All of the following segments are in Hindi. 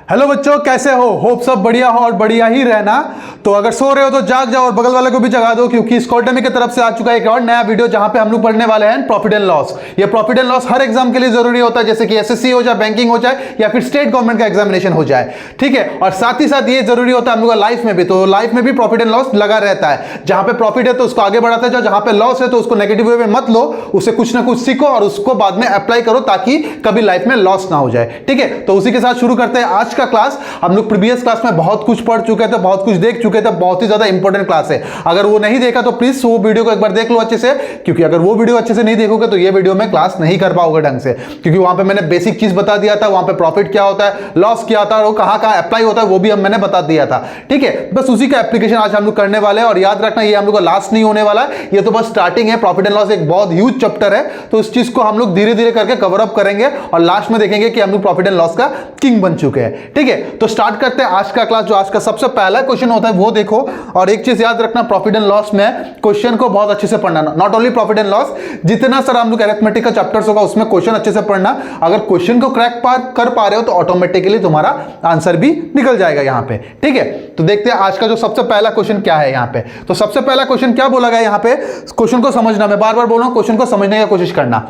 हेलो बच्चों, कैसे हो? होप सब बढ़िया हो और बढ़िया ही रहना। तो अगर सो रहे हो तो जाग जाओ और बगल वाले को भी जगा दो, क्योंकि स्कॉलटेमी की तरफ से आ चुका है एक और नया वीडियो जहां पे हम लोग पढ़ने वाले हैं प्रॉफिट एंड लॉस। ये profit and loss her exam के लिए जरूरी होता है, जैसे कि एसएससी हो जाए, बैंकिंग हो जाए या फिर स्टेट गवर्नमेंट का एग्जामिनेशन हो जाए। ठीक है, और साथ ही साथ ये जरूरी होता है हम लोग लाइफ में भी। तो लाइफ में भी प्रॉफिट एंड लॉस लगा रहता है। जहां पे प्रॉफिट है तो उसको आगे बढ़ाते जाओ, जहां पे लॉस है तो उसको नेगेटिव वे में मत लो, उससे कुछ ना कुछ सीखो और उसको बाद में अप्लाई करो ताकि कभी लाइफ में लॉस ना हो जाए। ठीक है, तो उसी के साथ शुरू करते हैं आज का क्लास। हम लोग प्रीवियस क्लास में बहुत कुछ पढ़ चुके थे, बहुत कुछ देख चुके थे, बहुत ही ज्यादा इंपॉर्टेंट क्लास है। अगर वो नहीं देखा तो प्लीज वो वीडियो को एक बार देख लो अच्छे से, क्योंकि अगर वो वीडियो अच्छे से नहीं देखोगे तो ये वीडियो में क्लास नहीं कर पाओगे ढंग से, क्योंकि वहां पे मैंने बेसिक चीज बता दिया था, वहां पे प्रॉफिट क्या होता है, लॉस क्या होता है और कहां कहां अप्लाई होता है वो भी मैंने बता दिया था। ठीक है, बस उसी का एप्लीकेशन आज हम लोग करने वाले हैं। और याद रखना, ये हम लोग का लास्ट नहीं होने वाला है, ये तो बस स्टार्टिंग है। प्रॉफिट एंड लॉस एक बहुत ह्यूज चैप्टर है, तो उस चीज को हम लोग धीरे धीरे करके कवर अप करेंगे और लास्ट में देखेंगे कि हम लोग प्रॉफिट एंड लॉस का किंग बन चुके हैं। ठीक है, तो स्टार्ट करते हैं आज का क्लास। जो आज का सबसे पहला क्वेश्चन होता है वो देखो। और एक चीज याद रखना, प्रॉफिट एंड लॉस में क्वेश्चन को बहुत अच्छे से पढ़ना। Not only profit and loss, जितना सारा हम लोग अरिथमेटिक का चैप्टर्स होगा उसमें क्वेश्चन अच्छे से पढ़ना। अगर क्वेश्चन को क्रैक कर पा रहे हो तो ऑटोमेटिकली तुम्हारा आंसर भी निकल जाएगा यहां पे। ठीक है, तो देखते हैं आज का जो सबसे पहला क्वेश्चन क्या है यहां पे। तो सबसे पहला क्वेश्चन क्या बोला गया यहां पे, क्वेश्चन को समझना। मैं बार बार बोल रहा हूं, क्वेश्चन को समझने की कोशिश करना।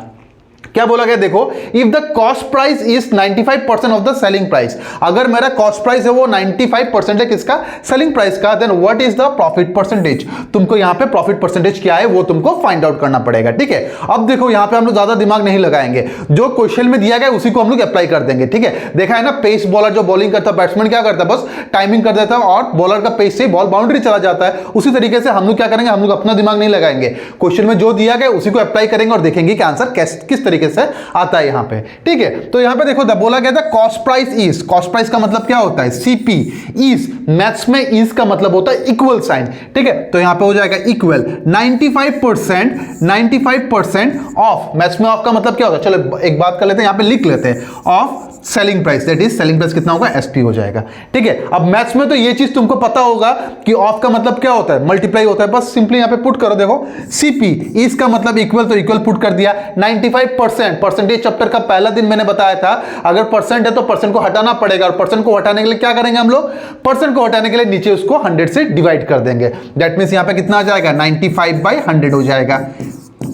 क्या बोला गया देखो, if the cost price is 95% of the selling price. अगर मेरा कॉस्ट प्राइस है वो 95% है किसका, सेलिंग प्राइस का, then what is the profit percentage. तुमको यहां पे प्रॉफिट परसेंटेज क्या है वो तुमको फाइंड आउट करना पड़ेगा। ठीक है, अब देखो यहां पे हम लोग ज्यादा दिमाग नहीं लगाएंगे, जो क्वेश्चन में दिया गया उसी को हम लोग अप्लाई कर देंगे। ठीक है, देखा है ना, पेस बॉलर जो बॉलिंग करता है, बैट्समैन क्या करता है, बस टाइमिंग कर देता है और बॉलर का पेस से बॉल बाउंड्री चला जाता है। उसी तरीके से हम लोग क्या करेंगे, हम लोग अपना दिमाग नहीं लगाएंगे, क्वेश्चन में जो दिया गया उसी को अप्लाई करेंगे और देखेंगे कि आंसर किस तरीके से आता है यहां पे। ठीक है, तो यहां पे देखो बोला गया था cost price is, cost price का मतलब क्या होता है, सीपी। इज, मैथ्स में इज का मतलब होता है इक्वल साइन। ठीक है, तो यहां पे हो जाएगा इक्वल 95% ऑफ। मैथ्स में ऑफ का मतलब क्या होता है, चलो एक बात कर लेते हैं, यहां पे लिख लेते हैं, of selling price, that is selling price कितना होगा, एसपी हो जाएगा। ठीक है, अब मैथ्स में तो ये चीज तुमको पता होगा कि ऑफ का मतलब क्या होता है, मल्टीप्लाई होता है। बस सिंपली यहां पे पुट करो, देखो सीपी, इज का मतलब इक्वल, तो इक्वल पुट कर दिया। 95% परसेंटेज चैप्टर का पहला दिन मैंने बताया था, अगर परसेंट है तो परसेंट को हटाना पड़ेगा, और परसेंट को हटाने के लिए क्या करेंगे हम लोग, परसेंट को हटाने के लिए नीचे उसको 100 से डिवाइड कर देंगे। दैट मींस यहां पे कितना आ जाएगा, 95/100 हो जाएगा।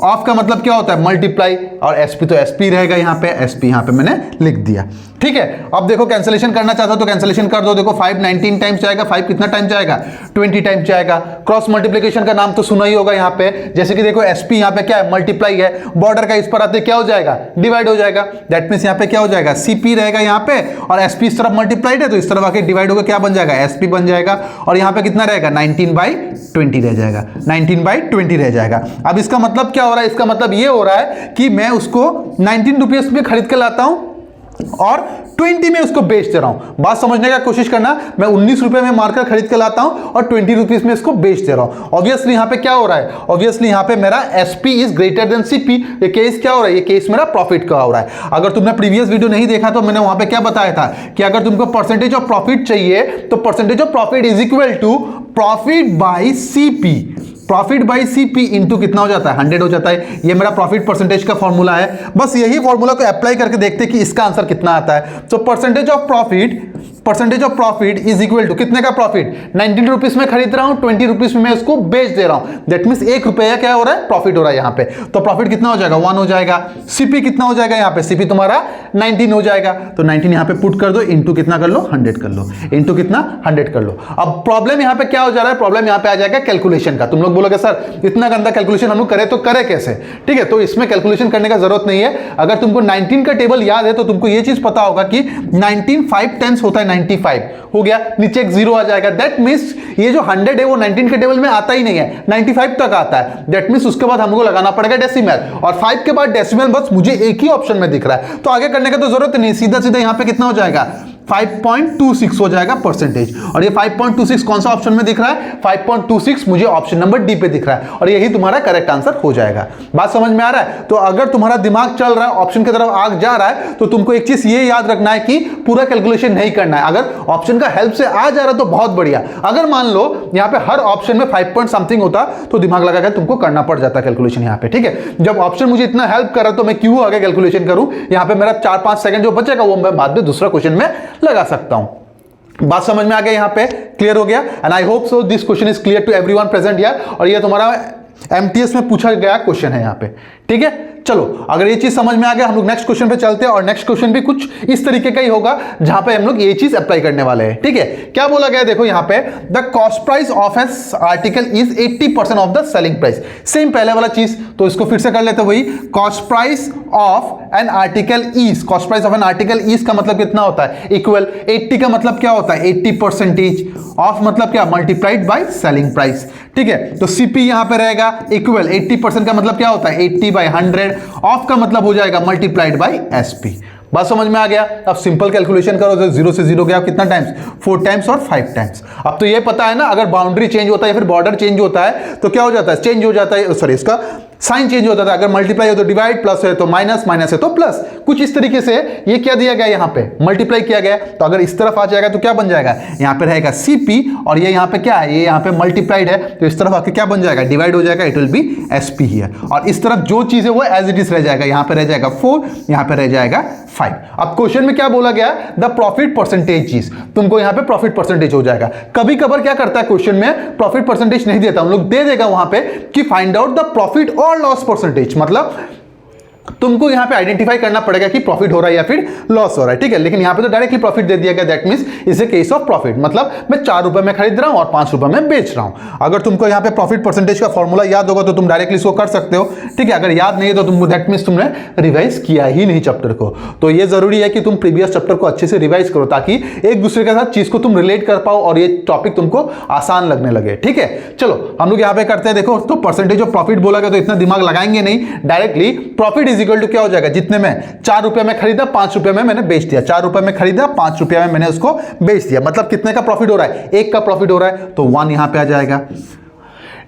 ऑफ का मतलब क्या होता है, मल्टीप्लाई, और एसपी तो एसपी रहेगा, यहां पे एसपी यहां पे मैंने लिख दिया। ठीक है, अब देखो कैंसिलेशन करना चाहता हो तो कैंसिलेशन कर दो। देखो 5 19 टाइम्स जाएगा, 5 कितना टाइम जाएगा, 20 टाइम्स जाएगा। क्रॉस मल्टीप्लिकेशन का नाम तो सुना ही होगा यहां पे, जैसे कि देखो एसपी यहां पे क्या है, मल्टीप्लाई है, बॉर्डर का इस पर आते क्या हो जाएगा, डिवाइड हो जाएगा। दैट मींस यहां पे क्या हो जाएगा, सीपी रहेगा यहां पे, और एसपी इस तरफ मल्टीप्लाइड है तो इस तरफ आके डिवाइड होकर क्या बन जाएगा, एसपी बन जाएगा। और यहां पे कितना रहेगा, 19/20 रह जाएगा, 19/20 रह जाएगा। अब इसका मतलब क्या हो रहा है, इसका मतलब ये हो रहा है कि मैं उसको 19 रुपीज में खरीद के लाता हूं और 20 में उसको बेच दे रहा हूं। बात समझने का कोशिश करना, मैं 19 रुपए में मार्कर खरीद के लाता हूं और 20 रुपीज में इसको बेच दे रहा हूं। ऑब्वियसली यहां पे क्या हो रहा है, ऑब्वियसली यहां पे मेरा SP is greater than CP. ये केस क्या हो रहा है, ये केस मेरा प्रॉफिट का हो रहा है। अगर तुमने प्रीवियस वीडियो नहीं देखा तो मैंने वहां पे क्या बताया था कि अगर तुमको परसेंटेज ऑफ प्रॉफिट चाहिए तो percentage of profit is equal to profit by CP. Profit by CP into कितना हो जाता है, 100 हो जाता है। ये मेरा प्रॉफिट परसेंटेज का फॉर्मूला है। बस यही फॉर्मूला को अप्लाई करके देखते हैं कि इसका आंसर कितना आता है। तो percentage of profit is equal to कितने का प्रॉफिट, 19 रुपीज में खरीद रहा हूं, 20 रुपीज में मैं इसको बेच दे रहा हूं। दैट मींस 1 रुपया क्या हो रहा है, प्रॉफिट हो रहा है यहां पे। तो प्रॉफिट कितना हो जाएगा, 1 हो जाएगा। सीपी कितना हो जाएगा, यहां पे सीपी तुम्हारा 19 हो जाएगा, तो 19 यहां पे पुट कर दो, इंटू कितना कर लो, 100 कर लो, इंटू कितना 100 कर लो। अब प्रॉब्लम यहां पे क्या हो जा रहा है, प्रॉब्लम यहां पे आ जाएगा कैलकुलेशन का। तुम लोग बोलोगे सर इतना गंदा कैलकुलेशन हम लोग करें तो करें कैसे। ठीक है, तो इसमें कैलकुलेशन करने का जरूरत नहीं है। अगर तुमको 19 का टेबल याद है तो तुमको ये चीज पता होगा कि 19 5 टेंस होता है 95, हो गया, नीचे एक 0 आ जाएगा। दैट मींस ये जो 100 है वो 19 के टेबल में आता ही नहीं है, 95 तक आता है। दैट मींस उसके बाद हमको लगाना पड़ेगा डेसिमल, और 5 के बाद डेसिमल बस मुझे एक ही ऑप्शन में दिख रहा है, तो आगे करने का तो जरूरत नहीं, सीधा सीधा यहां पे कितना हो जाएगा, 5.26 हो जाएगा परसेंटेज। और ये 5.26 कौन सा ऑप्शन में दिख रहा है, 5.26 मुझे ऑप्शन नंबर डी पे दिख रहा है, और यही तुम्हारा करेक्ट आंसर हो जाएगा। बात समझ में आ रहा है। तो अगर तुम्हारा दिमाग चल रहा है, ऑप्शन की तरफ आग जा रहा है, तो तुमको एक चीज ये याद रखना है कि पूरा कैलकुलेशन नहीं करना है। अगर ऑप्शन का हेल्प से आ जा रहा है तो बहुत बढ़िया। अगर मान लो यहां पे हर ऑप्शन में 5 पॉइंट समथिंग होता तो दिमाग लगा के तुमको करना पड़ जाता कैलकुलेशन यहां पे। ठीक है, जब ऑप्शन मुझे इतना हेल्प कर रहा है तो मैं क्यों आगे कैलकुलेशन करूं। यहां पे मेरा 4-5 सेकंड जो बचेगा वो मैं बाद में दूसरा क्वेश्चन में लगा सकता हूं। बात समझ में आ गया, यहां पे क्लियर हो गया। And I hope so this question is clear to everyone present here. और ये तुम्हारा एमटीएस में पूछा गया क्वेश्चन है यहां पे, ठीक है। चलो, अगर ये चीज समझ में आ गया, हम लोग नेक्स्ट क्वेश्चन पे चलते हैं। और नेक्स्ट क्वेश्चन भी कुछ इस तरीके का ही होगा, जहां पे हम लोग ये चीज अप्लाई करने वाले हैं, ठीक है। क्या बोला गया देखो यहां पे, the cost price of an article is 80% of the selling price. Same पहले वाला चीज, तो इसको फिर से कर लेते हैं वही। Cost price of an article is, cost price of an article is का मतलब कितना होता है, इक्वल 80 का मतलब क्या होता है 80%, ऑफ मतलब क्या मल्टीप्लाइड बाय सेलिंग प्राइस, ठीक है। तो सीपी यहां पे रहेगा इक्वल 80% का मतलब क्या होता है 80/100, ऑफ का मतलब हो जाएगा मल्टीप्लाइड बाय एसपी। बात समझ में आ गया। अब सिंपल कैलकुलेशन करो, तो 0 से 0 गया कितना टाइम्स, 4 टाइम्स और 5 टाइम्स। अब तो ये पता है ना, अगर बाउंड्री चेंज होता है या फिर बॉर्डर चेंज होता है तो क्या हो जाता है, चेंज हो जाता है, सॉरी इसका साइन चेंज होता था। अगर मल्टीप्लाई हो तो डिवाइड, प्लस है तो माइनस, माइनस है तो प्लस, कुछ इस तरीके से ये क्या दिया गया यहां पे मल्टीप्लाई किया गया। तो अगर इस तरफ आ जाएगा तो क्या बन जाएगा, यहां पे रहेगा सीपी, और ये यहां पे क्या है, ये यहां पे मल्टीप्लाइड है, तो इस तरफ आके क्या बन जाएगा, डिवाइड हो जाएगा, it will B SP here. और इस तरफ जो चीज है वो एज इट इज रह जाएगा, यहां पे रह जाएगा 4, यहां पे रह जाएगा 5। अब क्वेश्चन में क्या बोला गया, द प्रॉफिट परसेंटेज चीज, तुमको यहां पे प्रॉफिट परसेंटेज हो जाएगा। कभी कभार क्या करता है क्वेश्चन में, प्रॉफिट परसेंटेज नहीं देता, हम लोग दे देगा वहां पे कि फाइंड आउट द प्रॉफिट और लॉस परसेंटेज। मतलब तुमको यहां पे आइडेंटिफाई करना पड़ेगा कि प्रॉफिट हो रहा है या फिर लॉस हो रहा है, ठीक है। लेकिन यहां पे तो डायरेक्टली प्रॉफिट दे दिया गया, that means is a case of profit, मतलब मैं 4 रुपए में खरीद रहा हूं और 5 रुपए में बेच रहा हूं। अगर तुमको यहां पे प्रॉफिट परसेंटेज का फॉर्मूला याद होगा तो तुम डायरेक्टली इसको कर सकते हो, ठीक है। अगर याद नहीं है तो तुमको दैट मींस तुमने रिवाइज किया ही नहीं चैप्टर को। तो ये जरूरी है कि तुम प्रीवियस चैप्टर को अच्छे से रिवाइज करो, ताकि एक दूसरे के साथ चीज को तुम रिलेट कर पाओ और ये टॉपिक तुमको आसान लगने लगे, ठीक है। चलो हम लोग यहां पे करते हैं, देखो तो परसेंटेज ऑफ प्रॉफिट बोला गया तो इतना दिमाग लगाएंगे नहीं, directly profit is equal to क्या हो जाएगा, जितने में 4 रुपए में खरीदा 5 रुपए में मैंने बेच दिया, 4 रुपए में खरीदा 5 रुपए में मैंने उसको बेच दिया, मतलब कितने का प्रॉफिट हो रहा है, 1 का प्रॉफिट हो रहा है, तो 1 यहां पे आ जाएगा।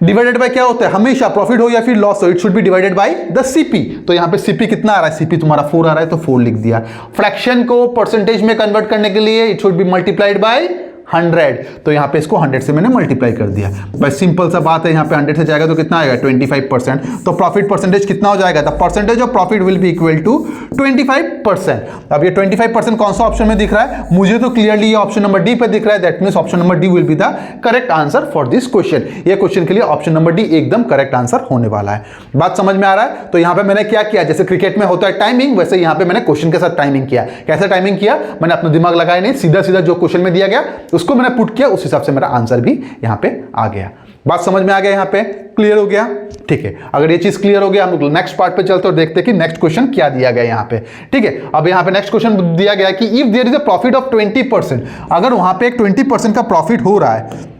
डिवाइडेड बाय क्या होता है, हमेशा प्रॉफिट हो या फिर लॉस हो, it should B divided by the CP. तो यहां पे सीपी कितना आ रहा है, सीपी तुम्हारा 4 आ रहा है तो 4 लिख दिया। फ्रैक्शन को परसेंटेज में कन्वर्ट करने के लिए it should B multiplied by 100, तो यहां पे इसको 100 से मैंने मल्टीप्लाई कर दिया। बस सिंपल सा बात है, यहां पे 100 से जाएगा तो कितना आएगा 25%, तो प्रॉफिट परसेंटेज कितना हो जाएगा, the percentage of profit will be equal to 25%। अब ये 25% कौन सा ऑप्शन में दिख रहा है, मुझे तो क्लियरली ये ऑप्शन नंबर डी पे दिख रहा है, that means option number D will be the correct answer for this question. ये क्वेश्चन के लिए ऑप्शन नंबर डी एकदम करेक्ट आंसर होने वाला है। बात समझ में आ रहा है। तो यहां पे मैंने क्या किया, जैसे क्रिकेट में होता है टाइमिंग, वैसे यहां पे मैंने क्वेश्चन के साथ टाइमिंग किया। कैसे टाइमिंग किया, मैंने अपना दिमाग लगाया नहीं, सीधा सीधा जो क्वेश्चन में दिया गया उसको मैंने पुट किया, उस हिसाब से मेरा आंसर भी यहां पे आ गया। बात समझ में आ गया, यहां पे क्लियर हो गया, ठीक है। अगर ये चीज क्लियर हो गया, हम लोग नेक्स्ट पार्ट पे चलते और देखते हैं कि नेक्स्ट क्वेश्चन क्या दिया गया यहां पे, ठीक है। अब यहां पे नेक्स्ट क्वेश्चन दिया गया कि if there is a profit of 20%, अगर वहां पे एक 20% का प्रॉफिट हो रहा है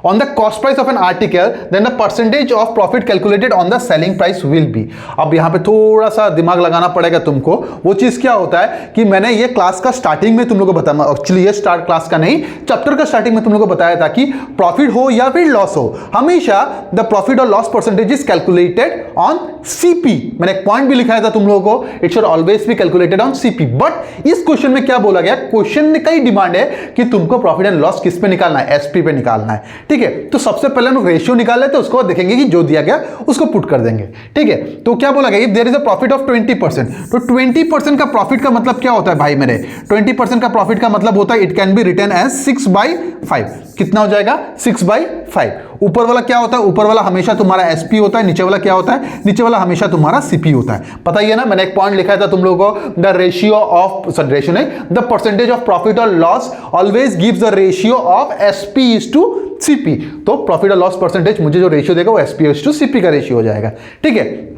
on the cost price of an article, then the percentage of profit calculated on the selling price will be। अब यहां पे थोड़ा सा दिमाग लगाना पड़ेगा तुमको। वो चीज क्या होता है कि मैंने ये क्लास का स्टार्टिंग में तुम लोगों को बताया, एक्चुअली ये स्टार्ट क्लास का नहीं, चैप्टर का स्टार्टिंग में तुम लोगों को बताया था कि प्रॉफिट हो या फिर लॉस हो, हमेशा द प्रॉफिट और loss percentage is calculated on CP. मैंने एक पॉइंट भी लिखाया था तुम लोगों को, it should always be calculated on CP. But इस क्वेश्चन में क्या बोला गया, क्वेश्चन का ही डिमांड है कि तुमको प्रॉफिट एंड लॉस किस पे निकालना है, एसपी पे निकालना है, ठीक है। तो सबसे पहले हम रेशियो निकाल लेते हैं, उसको देखेंगे कि जो दिया गया उसको पुट कर देंगे, ठीक है। तो क्या बोला गया, if there is a profit of 20%, तो 20% का प्रॉफिट का मतलब क्या होता है भाई मेरे, 20% का प्रॉफिट का मतलब होता है it can be written as 6/5। कितना हो जाएगा 6/5। ऊपर वाला क्या होता है, ऊपर वाला हमेशा तुम्हारा एसपी होता है, नीचे वाला क्या होता है, नीचे वाला हमेशा तुम्हारा सीपी होता है। पता ही है ना, मैंने एक पॉइंट लिखा था तुम लोगों को, the ratio of, sorry ratio नहीं, द परसेंटेज ऑफ प्रॉफिट और loss always gives the ratio of SP is to CP. तो प्रॉफिट और लॉस परसेंटेज मुझे जो रेशियो देगा वो एसपी इज टू सीपी का रेशियो हो जाएगा, ठीक है।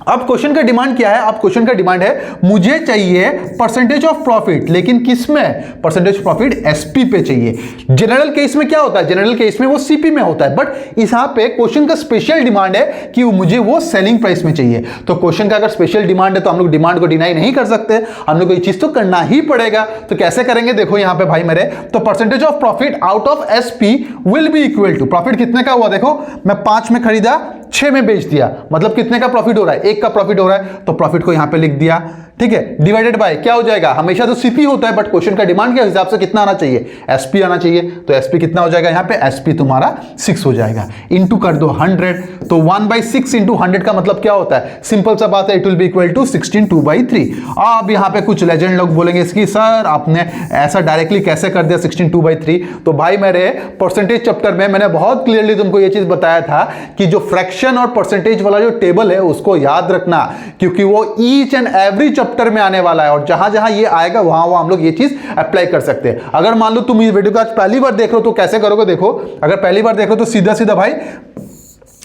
अब क्वेश्चन का डिमांड क्या है, अब क्वेश्चन का डिमांड है मुझे चाहिए परसेंटेज ऑफ प्रॉफिट, लेकिन किस में, परसेंटेज ऑफ प्रॉफिट एसपी पे चाहिए। जनरल केस में क्या होता है, जनरल केस में वो सीपी में होता है, बट यहां पे क्वेश्चन का स्पेशल डिमांड है कि मुझे वो सेलिंग प्राइस में चाहिए। तो क्वेश्चन का अगर स्पेशल डिमांड है तो हम लोग डिमांड को डिनाई नहीं कर सकते, हम लोग को ये चीज तो करना ही पड़ेगा। तो कैसे करेंगे, देखो यहां पे भाई मेरे, तो percentage of profit out of SP will be equal to, profit कितने का हुआ देखो, मैं 5 में खरीदा 6 में बेच दिया, मतलब कितने का प्रॉफिट हो रहा है, 1 का प्रॉफिट हो रहा है, तो प्रॉफिट को यहां पे लिख दिया, ठीक है, डिवाइडेड बाय क्या हो जाएगा, हमेशा तो सीपी होता है बट क्वेश्चन का डिमांड के हिसाब से कितना आना चाहिए, एसपी आना चाहिए। तो एसपी कितना हो जाएगा यहाँ पे, एसपी तुम्हारा 6 हो जाएगा। इंटू कर दो 100, तो 1/6 इंटू 100 का मतलब क्या होता है, सिंपल सा बात है, it will be equal to 16 2/3। अब यहाँ पे कुछ लेजेंड लोग बोलेंगे इसकी सर आपने ऐसा डायरेक्टली कैसे कर दिया 16 2/3। तो भाई मेरे परसेंटेज चैप्टर में मैंने बहुत क्लियरली तुमको ये चीज बताया था कि जो फ्रैक्शन और परसेंटेज वाला जो टेबल है उसको याद रखना, क्योंकि वो ईच एंड एवरी चैप्टर में आने वाला है और जहां जहां ये आएगा वहां वहां हम लोग ये चीज अप्लाई कर सकते हैं। अगर मान लो तुम ये वीडियो को आज पहली बार देख रहे हो तो कैसे करोगे, देखो अगर पहली बार देख रहे हो तो सीधा सीधा भाई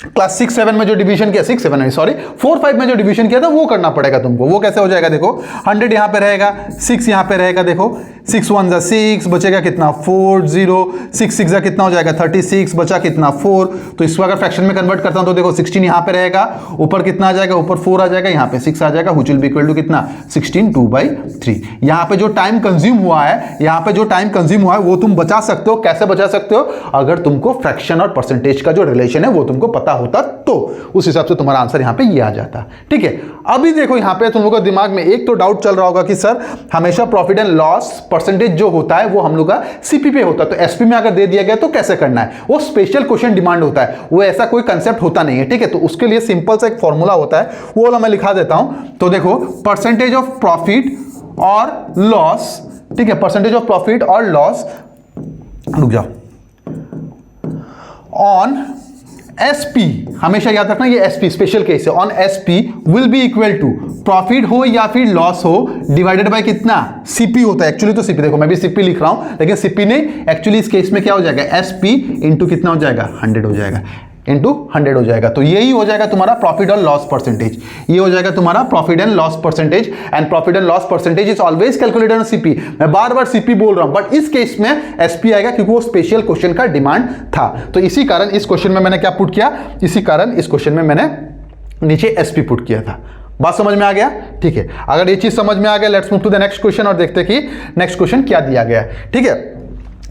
क्लास 6-7 में जो डिवीजन किया, 6-7 में सॉरी 4-5 में जो डिवीजन किया था वो करना पड़ेगा तुमको। वो कैसे हो जाएगा, देखो 100 यहां पे रहेगा, 6 यहां पे रहेगा, देखो 6 1 जा 6, बचेगा कितना 4 0, 6 6 जा कितना हो जाएगा 36, बचा कितना 4। तो इसको अगर फ्रैक्शन में कन्वर्ट करता हूं तो देखो 16 यहां पे रहेगा, ऊपर कितना आ जाएगा, ऊपर 4 आ जाएगा, यहां पे 6 आ जाएगा, which will be equal to कितना 16 2/3। यहां पे जो टाइम कंज्यूम हुआ है, यहां पे जो टाइम कंज्यूम हुआ है वो तुम बचा सकते हो। कैसे बचा सकते हो, अगर तुमको फ्रैक्शन और परसेंटेज का जो रिलेशन है वो तुमको पता होता तो उस हिसाब से तुम्हारा आंसर यहां पे ये आ जाता। ठीक है, अभी देखो यहां पे तुम लोगों के दिमाग में एक तो डाउट चल रहा होगा कि सर हमेशा प्रॉफिट एंड लॉस परसेंटेज जो होता है वो हम लोग का सीपी पे होता है, तो एसपी में अगर दे दिया गया तो कैसे करना है, वो स्पेशल क्वेश्चन डिमांड होता है, वो ऐसा कोई कंसेप्ट होता नहीं है। ठीक है, तो उसके लिए सिंपल सा एक फॉर्मूला होता है, वो वाला मैं लिखा देता हूं। तो देखो परसेंटेज ऑफ प्रॉफिट और लॉस, ठीक है, परसेंटेज ऑफ प्रॉफिट और लॉस, रुक जाओ, ऑन एसपी, हमेशा याद रखना ये एसपी स्पेशल केस है, on SP will be equal to profit हो या फिर लॉस हो डिवाइडेड बाय कितना, सीपी होता है एक्चुअली, तो सीपी देखो मैं भी सीपी लिख रहा हूं लेकिन सीपी नहीं, एक्चुअली इस केस में क्या हो जाएगा, एसपी इंटू कितना हो जाएगा 100 हो जाएगा, इंटू 100 हो जाएगा। तो यही हो जाएगा तुम्हारा प्रॉफिट और लॉस परसेंटेज, ये हो जाएगा तुम्हारा profit and loss percentage. And profit and loss percentage is always calculated on CP. मैं बार बार सीपी बोल रहा हूं बट इस केस में एसपी आएगा क्योंकि वो स्पेशल क्वेश्चन का डिमांड था। तो इसी कारण इस क्वेश्चन में मैंने क्या पुट किया, इसी कारण इस क्वेश्चन में मैंने नीचे एसपी पुट किया था। बात समझ में आ गया, ठीक है। अगर ये चीज समझ में आ गया, let's move to the next question और देखते हैं कि नेक्स्ट क्वेश्चन क्या दिया गया है। ठीक है,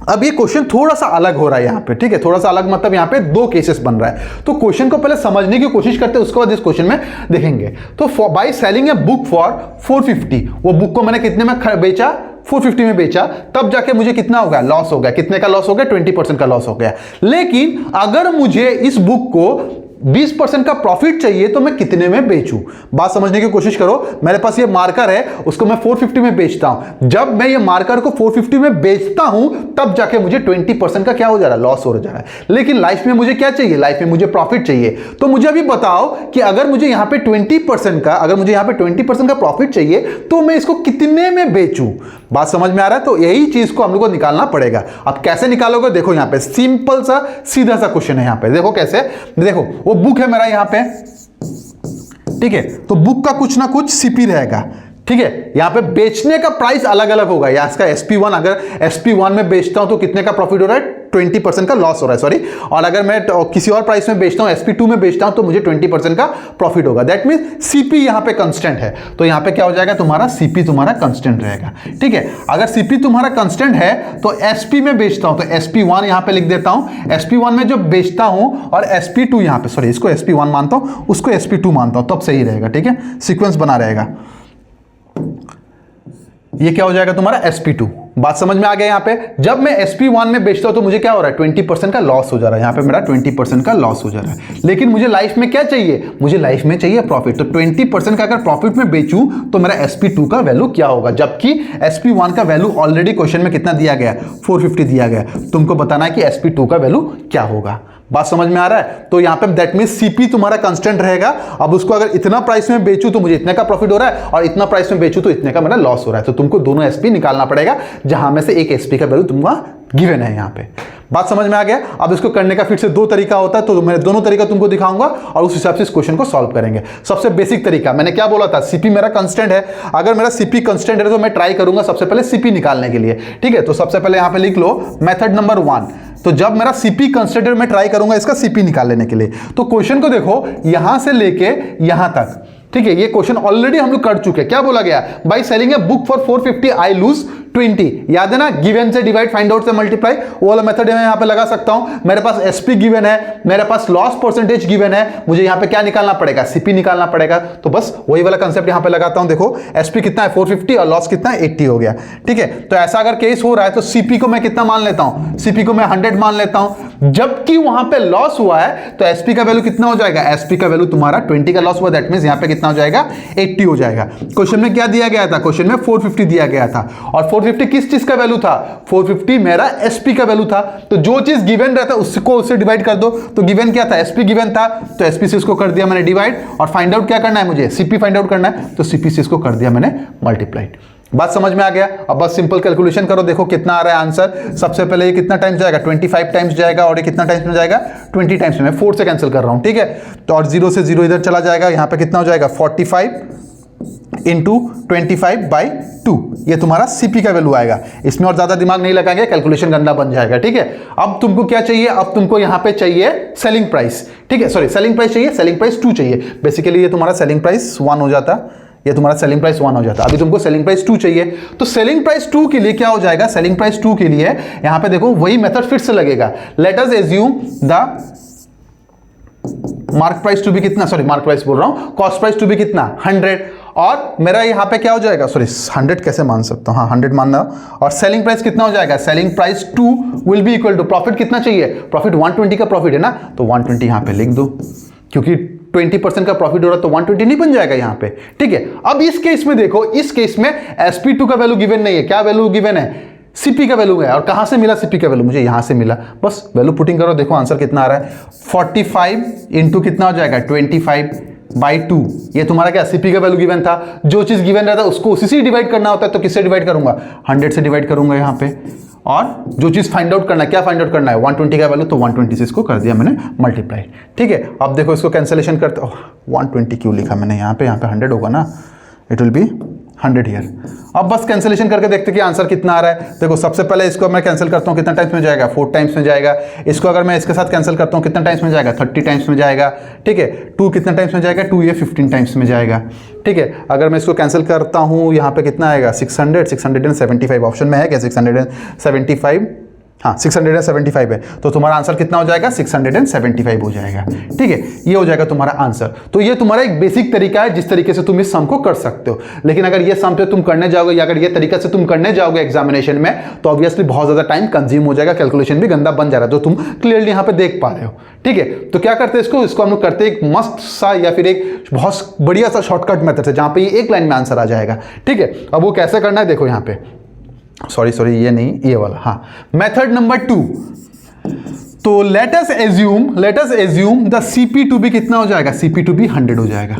अब ये क्वेश्चन थोड़ा सा अलग हो रहा है यहाँ पे, ठीक है, थोड़ा सा अलग मतलब यहाँ पे दो केसेस बन रहा है। तो क्वेश्चन को पहले समझने की कोशिश करते हैं, उसके बाद इस क्वेश्चन में देखेंगे। तो by selling a book for 450, वो बुक को मैंने कितने में बेचा, 450 में बेचा, तब जाके मुझे कितना हो गया, लॉस हो गया। कितने का लॉस हो गया, 20% का लॉस हो गया। लेकिन अगर मुझे इस बुक को 20% का प्रॉफिट चाहिए तो मैं कितने में बेचूं। बात समझने की कोशिश करो, मेरे पास ये मार्कर है, उसको मैं 450 में बेचता हूं। जब मैं ये मार्कर को 450 में बेचता हूं तब जाके मुझे 20% का क्या हो जा रहा है, लॉस हो जा रहा है। लेकिन लाइफ में मुझे क्या चाहिए, लाइफ में मुझे प्रॉफिट चाहिए। तो मुझे अभी बताओ कि अगर मुझे यहां पे 20% का, अगर मुझे यहां पे 20% का प्रॉफिट चाहिए तो मैं इसको कितने में बेचूं। बात समझ में आ रहा है, तो यही चीज को हम लोग को निकालना पड़ेगा। अब कैसे निकालोगे, देखो यहां पे सिंपल सा सीधा सा क्वेश्चन है। यहां पे देखो कैसे, देखो वो बुक है मेरा यहां पे, ठीक है, तो बुक का कुछ ना कुछ सीपी रहेगा। ठीक है, यहां पे बेचने का प्राइस अलग अलग होगा। या इसका SP1, अगर SP1 में बेचता हूं तो कितने का प्रॉफिट हो रहा है, 20% का लॉस हो रहा है, सॉरी। और अगर मैं किसी और प्राइस में बेचता हूं, SP2 में बेचता हूं तो मुझे 20% का प्रॉफिट होगा। दैट मीन सीपी यहां पे कांस्टेंट है, तो यहां पे क्या हो जाएगा, तुम्हारा सीपी तुम्हारा कांस्टेंट रहेगा। ठीक है, अगर सीपी तुम्हारा कांस्टेंट है तो SP में बेचता हूं तो SP1 यहां पे लिख देता हूं। SP1 में जो बेचता हूं और SP2 यहां पे, सॉरी इसको SP1 मानता हूं, उसको SP2 मानता हूं, तब सही रहेगा। ठीक है, सीक्वेंस बना रहेगा। ये क्या हो जाएगा तुम्हारा SP2। बात समझ में आ गया। यहां पे जब मैं SP1 में बेचता हूं तो मुझे क्या हो रहा है, 20% का लॉस हो जा रहा है। यहां पे मेरा 20% का लॉस हो जा रहा है। लेकिन मुझे लाइफ में क्या चाहिए, मुझे लाइफ में चाहिए प्रॉफिट। तो 20% का अगर प्रॉफिट में बेचूं तो मेरा SP2 का वैल्यू क्या होगा, जबकि SP1 का वैल्यू ऑलरेडी क्वेश्चन में कितना दिया गया, 450 दिया गया। तुमको बताना है कि SP2 का वैल्यू क्या होगा। बात समझ में आ रहा है। तो यहां पे दैट मींस सीपी तुम्हारा कांस्टेंट रहेगा। अब उसको अगर इतना प्राइस में बेचूं तो मुझे इतने का प्रॉफिट हो रहा है, और इतना प्राइस में बेचूं तो इतने का मेरा लॉस हो रहा है। तो तुमको दोनों एसपी निकालना पड़ेगा, जहां में से एक एसपी का वैल्यू तुम्हारा गिवन है। यहां पे बात समझ में आ गया। अब इसको करने का फिर से दो तरीका होता है, तो मैं दोनों तरीका तुमको दिखाऊंगा और उस हिसाब से इस क्वेश्चन को सॉल्व करेंगे। सबसे बेसिक तरीका मैंने क्या बोला था, सीपी मेरा कांस्टेंट है। अगर मेरा सीपी कांस्टेंट है तो मैं ट्राई करूंगा सबसे पहले सीपी निकालने के लिए। ठीक है, तो सबसे पहले यहां पे लिख लो मेथड नंबर 1। तो जब मेरा सीपी कांस्टेंट है मैं ट्राई करूंगा इसका सीपी निकाल लेने के लिए। तो क्वेश्चन को देखो यहां से लेके यहां तक, ठीक है, ये क्वेश्चन ऑलरेडी हम लोग कर चुके हैं। क्या बोला गया, by selling a book for 450 I lose 20। याद है ना, गिवन से डिवाइड, फाइंड आउट से मल्टीप्लाई, वो वाला मेथड मैं यहाँ पे लगा सकता हूँ। मेरे पास एसपी गिवन है, मेरे पास लॉस परसेंटेज गिवन है, मुझे यहाँ पे क्या निकालना पड़ेगा, सीपी निकालना पड़ेगा। तो बस वही वाला कंसेप्ट यहाँ पे लगाता हूँ। देखो एसपी कितना है 450 और लॉस कितना है 80 हो गया। ठीक है, तो ऐसा अगर केस हो रहा है तो सीपी को मैं कितना मान लेता हूँ, सीपी को मैं 100 मान लेता हूँ। जबकि वहां पे लॉस हुआ है तो एसपी का वैल्यू कितना हो जाएगा, एसपी का वैल्यू तुम्हारा 20 का लॉस हुआ, दैट मींस यहाँ पे कितना हो जाएगा 80 हो जाएगा। क्वेश्चन में क्या दिया गया था, क्वेश्चन में 450 दिया गया था, और 450 किस चीज का वैल्यू था, 450 मेरा एसपी का वैल्यू था। तो जो चीज गिवन रहता है उसको उससे डिवाइड कर दो। तो गिवन क्या था, एसपी गिवन था, तो एसपी से इसको कर दिया मैंने डिवाइड, और फाइंड आउट क्या करना है मुझे, सीपी फाइंड आउट करना है, तो सीपी से इसको कर दिया मैंने मल्टीप्लाइड। बात समझ में आ गया। अब बस सिंपल कैलकुलेशन करो, देखो कितना आ रहा है आंसर। सबसे पहले ये कितना टाइम्स जाएगा, 25 टाइम्स जाएगा, और ये कितना टाइम्स में जाएगा, 20 टाइम्स में। 4 से कैंसिल कर रहा हूं, ठीक है। तो और 0 से 0 इधर चला जाएगा, यहां पे कितना हो जाएगा 45 इंटू 25/2, ये तुम्हारा सीपी का वैल्यू आएगा। इसमें और ज्यादा दिमाग नहीं लगाएंगे, कैलकुलेशन गंदा बन जाएगा। ठीक है, अब तुमको क्या चाहिए, अब तुमको यहां पे चाहिए सेलिंग प्राइस। ठीक है, सॉरी सेलिंग प्राइस चाहिए, सेलिंग प्राइस 2 चाहिए। बेसिकली ये तुम्हारा सेलिंग प्राइस 1 हो जाता, ये तुम्हारा सेलिंग प्राइस 1 हो जाता। अभी तुमको सेलिंग प्राइस 2 चाहिए, तो सेलिंग प्राइस 2 के लिए क्या हो जाएगा, सेलिंग प्राइस 2 के लिए यहां पे देखो वही मेथड फिर से लगेगा। Let us assume the mark price to be कितना, सॉरी मार्क प्राइस बोल रहा हूं, कॉस्ट प्राइस टू बी कितना 100, और मेरा यहां पे क्या हो जाएगा, सॉरी 100 कैसे मान सकता हूं, हाँ 100 मानना, और सेलिंग प्राइस कितना हो जाएगा, selling price 2 will be equal to, profit कितना चाहिए, प्रॉफिट 120 का प्रॉफिट है ना, तो 120 यहां पे लिख दो, क्योंकि 20% का प्रॉफिट हो रहा है तो 120 नहीं बन जाएगा यहां पे। ठीक है, अब इस केस में देखो, इस केस में SP2 का वैल्यू गिवन नहीं है, क्या वैल्यू गिवन है, सीपी का वैल्यू है। और कहां से मिला सीपी का वैल्यू, मुझे यहां से मिला। बस वैल्यू पुटिंग करो, देखो आंसर कितना आ रहा है, 45 इंटू कितना हो जाएगा 25/2। ये तुम्हारा क्या सीपी का वैल्यू गिवन था, जो चीज गिवन रहता है उसको उसी से डिवाइड करना होता है, तो किससे डिवाइड करूंगा, 100 से डिवाइड करूंगा यहां पे। और जो चीज फाइंड आउट करना है, क्या फाइंड आउट करना है, 120 का वैल्यू, तो 120 से इसको कर दिया मैंने मल्टीप्लाई। ठीक है, अब देखो इसको कैंसिलेशन करते, 120 क्यों लिखा मैंने यहाँ पे 100 होगा ना, इट विल बी 100 हियर। अब बस कैंसिलेशन करके देखते कि आंसर कितना आ रहा है। देखो सबसे पहले इसको मैं कैंसिल करता हूँ, कितना टाइम्स में जाएगा, 4 टाइम्स में जाएगा। इसको अगर मैं इसके साथ कैंसिल करता हूँ, कितना टाइम्स में जाएगा, 30 टाइम्स में जाएगा। ठीक है, 2 कितना टाइम्स में जाएगा, 2 ये 15 टाइम्स में जाएगा। ठीक है, अगर मैं इसको कैंसिल करता हूँ, यहाँ पे कितना आएगा 675, ऑप्शन में है क्या 675, हाँ 675 है, तो तुम्हारा आंसर कितना हो जाएगा 675 हो जाएगा। ठीक है, ये हो जाएगा तुम्हारा आंसर। तो ये तुम्हारा एक बेसिक तरीका है जिस तरीके से तुम इस सम को कर सकते हो। लेकिन अगर ये सम पे तुम करने जाओगे, या अगर ये तरीका से तुम करने जाओगे एग्जामिनेशन में, तो ऑब्वियसली बहुत ज्यादा टाइम कंज्यूम हो जाएगा, कैलकुलेशन भी गंदा बन जा रहा है, जो तुम क्लियरली यहाँ पे देख पा रहे हो। ठीक है, तो क्या करते हैं इसको हम लोग करते हैं एक मस्त सा या फिर एक बहुत बढ़िया सा शॉर्टकट मेथड से, जहां पे ये एक लाइन में आंसर आ जाएगा। ठीक है, अब वो कैसे करना है देखो यहाँ पे, सॉरी ये नहीं, ये वाला, हाँ मेथड नंबर 2। तो late us assume the CP2B कितना हो जाएगा, CP2B 100 हो जाएगा।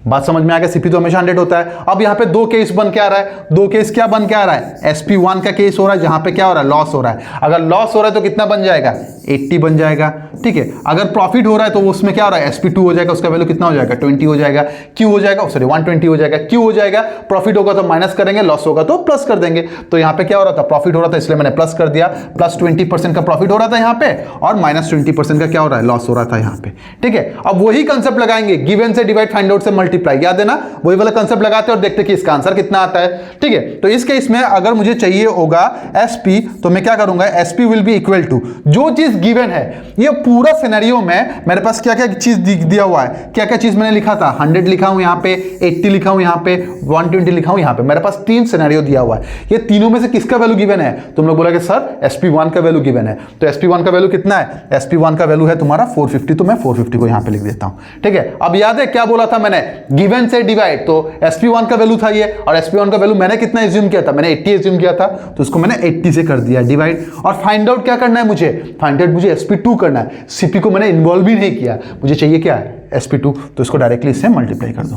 बात समझ में आ गया, सीपी तो हमेशा 100 होता है। अब यहाँ पे 2 केस बन के आ रहा है, 2 केस क्या बन के आ रहा है, SP1 का केस हो रहा है, जहां पे क्या हो रहा है, लॉस हो रहा है। अगर लॉस हो रहा है तो कितना बन जाएगा, 80 बन जाएगा। ठीक है, अगर प्रॉफिट हो रहा है तो उसमें क्या हो रहा है, SP2 हो जाएगा, उसका वैल्यू कितना हो जाएगा 20 हो जाएगा। क्यू हो जाएगा, सॉरी 120 हो जाएगा। क्यू हो जाएगा, प्रॉफिट होगा तो माइनस करेंगे, लॉस होगा तो प्लस कर देंगे। तो यहाँ पे क्या हो रहा था, प्रॉफिट हो रहा था इसलिए मैंने प्लस कर दिया, प्लस 20% का प्रॉफिट हो रहा था यहाँ पे, और माइनस 20% का क्या हो रहा है, लॉस हो रहा था यहाँ पे। ठीक है, अब वही कंसेप्ट लगाएंगे, गिवन से डिवाइड, फाइंड आउट से मल्टीप्लाई, याद है ना, वही वाला कंसेप्ट लगाते हैं और देखते कि इसका आंसर कितना आता है। ठीक है, तो इस केस में अगर मुझे चाहिए होगा SP, तो मैं क्या करूंगा, SP will be equal to जो चीज गिवन है। ये पूरा सिनेरियो में मेरे पास क्या क्या चीज दिया हुआ है, क्या क्या चीज मैंने लिखा था, 100 लिखा हूं यहाँ पे, 80 लिखा हूं यहाँ पे, 120 लिखा हूं यहाँ पे। मेरे पास 3 सिनेरियो दिया हुआ है। ये तीनों में से किसका वैल्यू गिवन है, तुम लोग बोला कि सर SP1 का वैल्यू गिवन है। तो SP1 का वैल्यू कितना है, SP1 का वैल्यू है तुम्हारा 450, तो मैं 450 को यहाँ पे लिख देता हूं। ठीक है, अब याद है क्या बोला था मैंने, गिवन से डिवाइड, तो SP1 का वैल्यू था ये, और SP1 का वैल्यू मैंने कितना एज्यूम किया था, मैंने 80 एज्यूम किया था, तो इसको मैंने 80 से कर दिया डिवाइड। और फाइंड आउट क्या करना है मुझे, फाइंड आउट मुझे SP2 करना है। CP को मैंने इन्वॉल्व भी नहीं किया, मुझे चाहिए क्या है SP2, तो इसको डायरेक्टली इससे मल्टीप्लाई कर दो।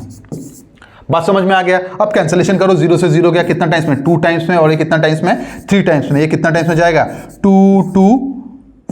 बात समझ में आ गया। अब कैंसिलेशन करो, 0 से 0 गया, कितना टाइम्स में, 2 टाइम्स में, और ये कितना टाइम्स में, 3 टाइम्स में। ये कितना टाइम्स में जाएगा, 2 2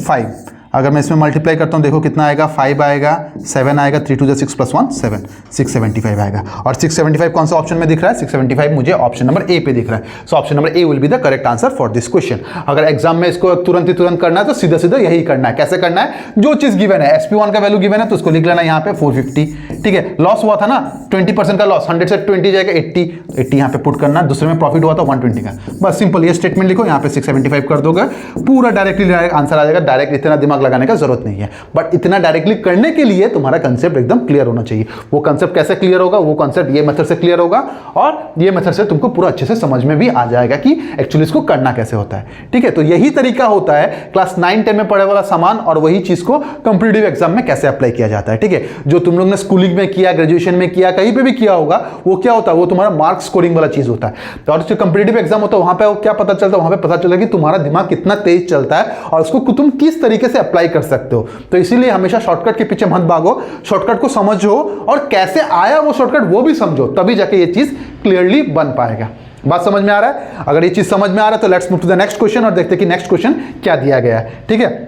5। अगर मैं इसमें मल्टीप्लाई करता हूँ देखो कितना आएगा, 5 आएगा, 7 आएगा, 3 2 6 + 1 7, 675 आएगा। और 675 कौन सा ऑप्शन में दिख रहा है? 675 मुझे ऑप्शन नंबर ए पे दिख रहा है। So option number A will be the correct answer for this question. अगर एग्जाम में इसको तुरंत करना है तो सीधा सीधा यही करना है। कैसे करना है? जो चीज गिवन है, SP1 का वैल्यू गिवन है तो उसको लिख लेना यहाँ पे 450, ठीक है। लॉस हुआ था ना 20% का लॉस, 100 से 20 जाएगा 80 यहाँ पे पुट करना, दूसरे में प्रॉफिट हुआ था 120 का। बस सिंपल ये स्टेटमेंट लिखो, यहाँ पे 675 कर दोगे, पूरा डायरेक्टली आंसर आ जाएगा। डायरेक्ट इतना दिमाग लगाने का जरूरत नहीं है, बट इतना डायरेक्टली करने के लिए तुम्हारा कंसेप्ट एकदम क्लियर होना चाहिए। वो कंसेप्ट कैसे क्लियर होगा? वो कंसेप्ट ये मेथड से क्लियर होगा और ये मेथड से तुमको पूरा अच्छे से समझ में भी आ जाएगा कि एक्चुअली इसको करना कैसे होता है, ठीक है। तो यही तरीका होता है क्लास 9-10 में पढ़े वाला सामान, और वही चीज को कॉम्पिटिटिव एग्जाम में कैसे अप्लाई किया जाता है, ठीक है। जो तुम लोग ने स्कूलिंग में किया, ग्रेजुएशन में किया, कहीं पे भी किया होगा, वो क्या होता है? वो तुम्हारा मार्क्स स्कोरिंग वाला चीज होता है। और जो कॉम्पिटिटिव एग्जाम होता है वहां पे क्या पता चलता है? वहां पे पता चलता है कि तुम्हारा दिमाग कितना तेज चलता है और उसको तुम किस तरीके से अप्लाई कर सकते हो। तो इसीलिए हमेशा शॉर्टकट के पीछे मत भागो, शॉर्टकट को समझो और कैसे आया वो शॉर्टकट वो भी समझो, तभी जाके ये चीज क्लियरली बन पाएगा। बात समझ में आ रहा है? अगर ये चीज समझ में आ रहा है तो let's move to the next question और देखते हैं कि नेक्स्ट क्वेश्चन क्या दिया गया है, ठीक है।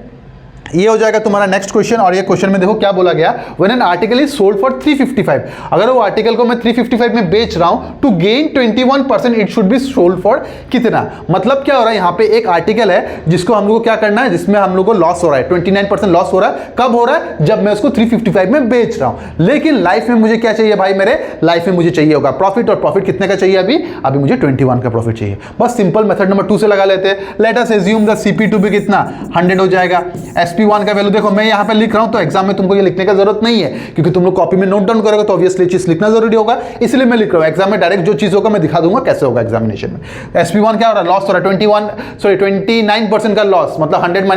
ये हो जाएगा तुम्हारा नेक्स्ट क्वेश्चन। और ये क्वेश्चन में देखो क्या बोला गया, when an article is sold for 355, अगर वो आर्टिकल को मैं 355 में बेच रहा हूं to gain 21% it should be sold for कितना? मतलब क्या हो रहा है, यहाँ पे एक आर्टिकल है जिसको हम लोग को क्या करना है, जिसमें हम लोग को लॉस हो रहा है, 29% लॉस हो रहा है। कब हो रहा है? जब मैं उसको 355 में बेच रहा हूं। लेकिन लाइफ में मुझे क्या चाहिए भाई? मेरे लाइफ में मुझे चाहिए होगा प्रॉफिट, और प्रॉफिट कितने का चाहिए? अभी मुझे 21 का प्रॉफिट चाहिए। बस सिंपल मेथड नंबर 2 से लगा लेते हैं। Let us assume the CP2 भी कितना 100 हो जाएगा। SP1 का वैल्यू देखो मैं यहां पे लिख रहा हूं, तो एग्जाम में तुमको ये लिखने का जरूरत नहीं है, क्योंकि तुम लोग कॉपी में नोट डाउन करोगे तो ऑब्वियसली चीज लिखना जरूरी होगा, इसलिए मैं लिख रहा हूं। एग्जाम में डायरेक्ट जो चीज होगा मैं दिखा दूंगा कैसे होगा एग्जामिनेशन में। SP1 क्या हो रहा है? लॉस हो रहा है 29% का लॉस, मतलब 100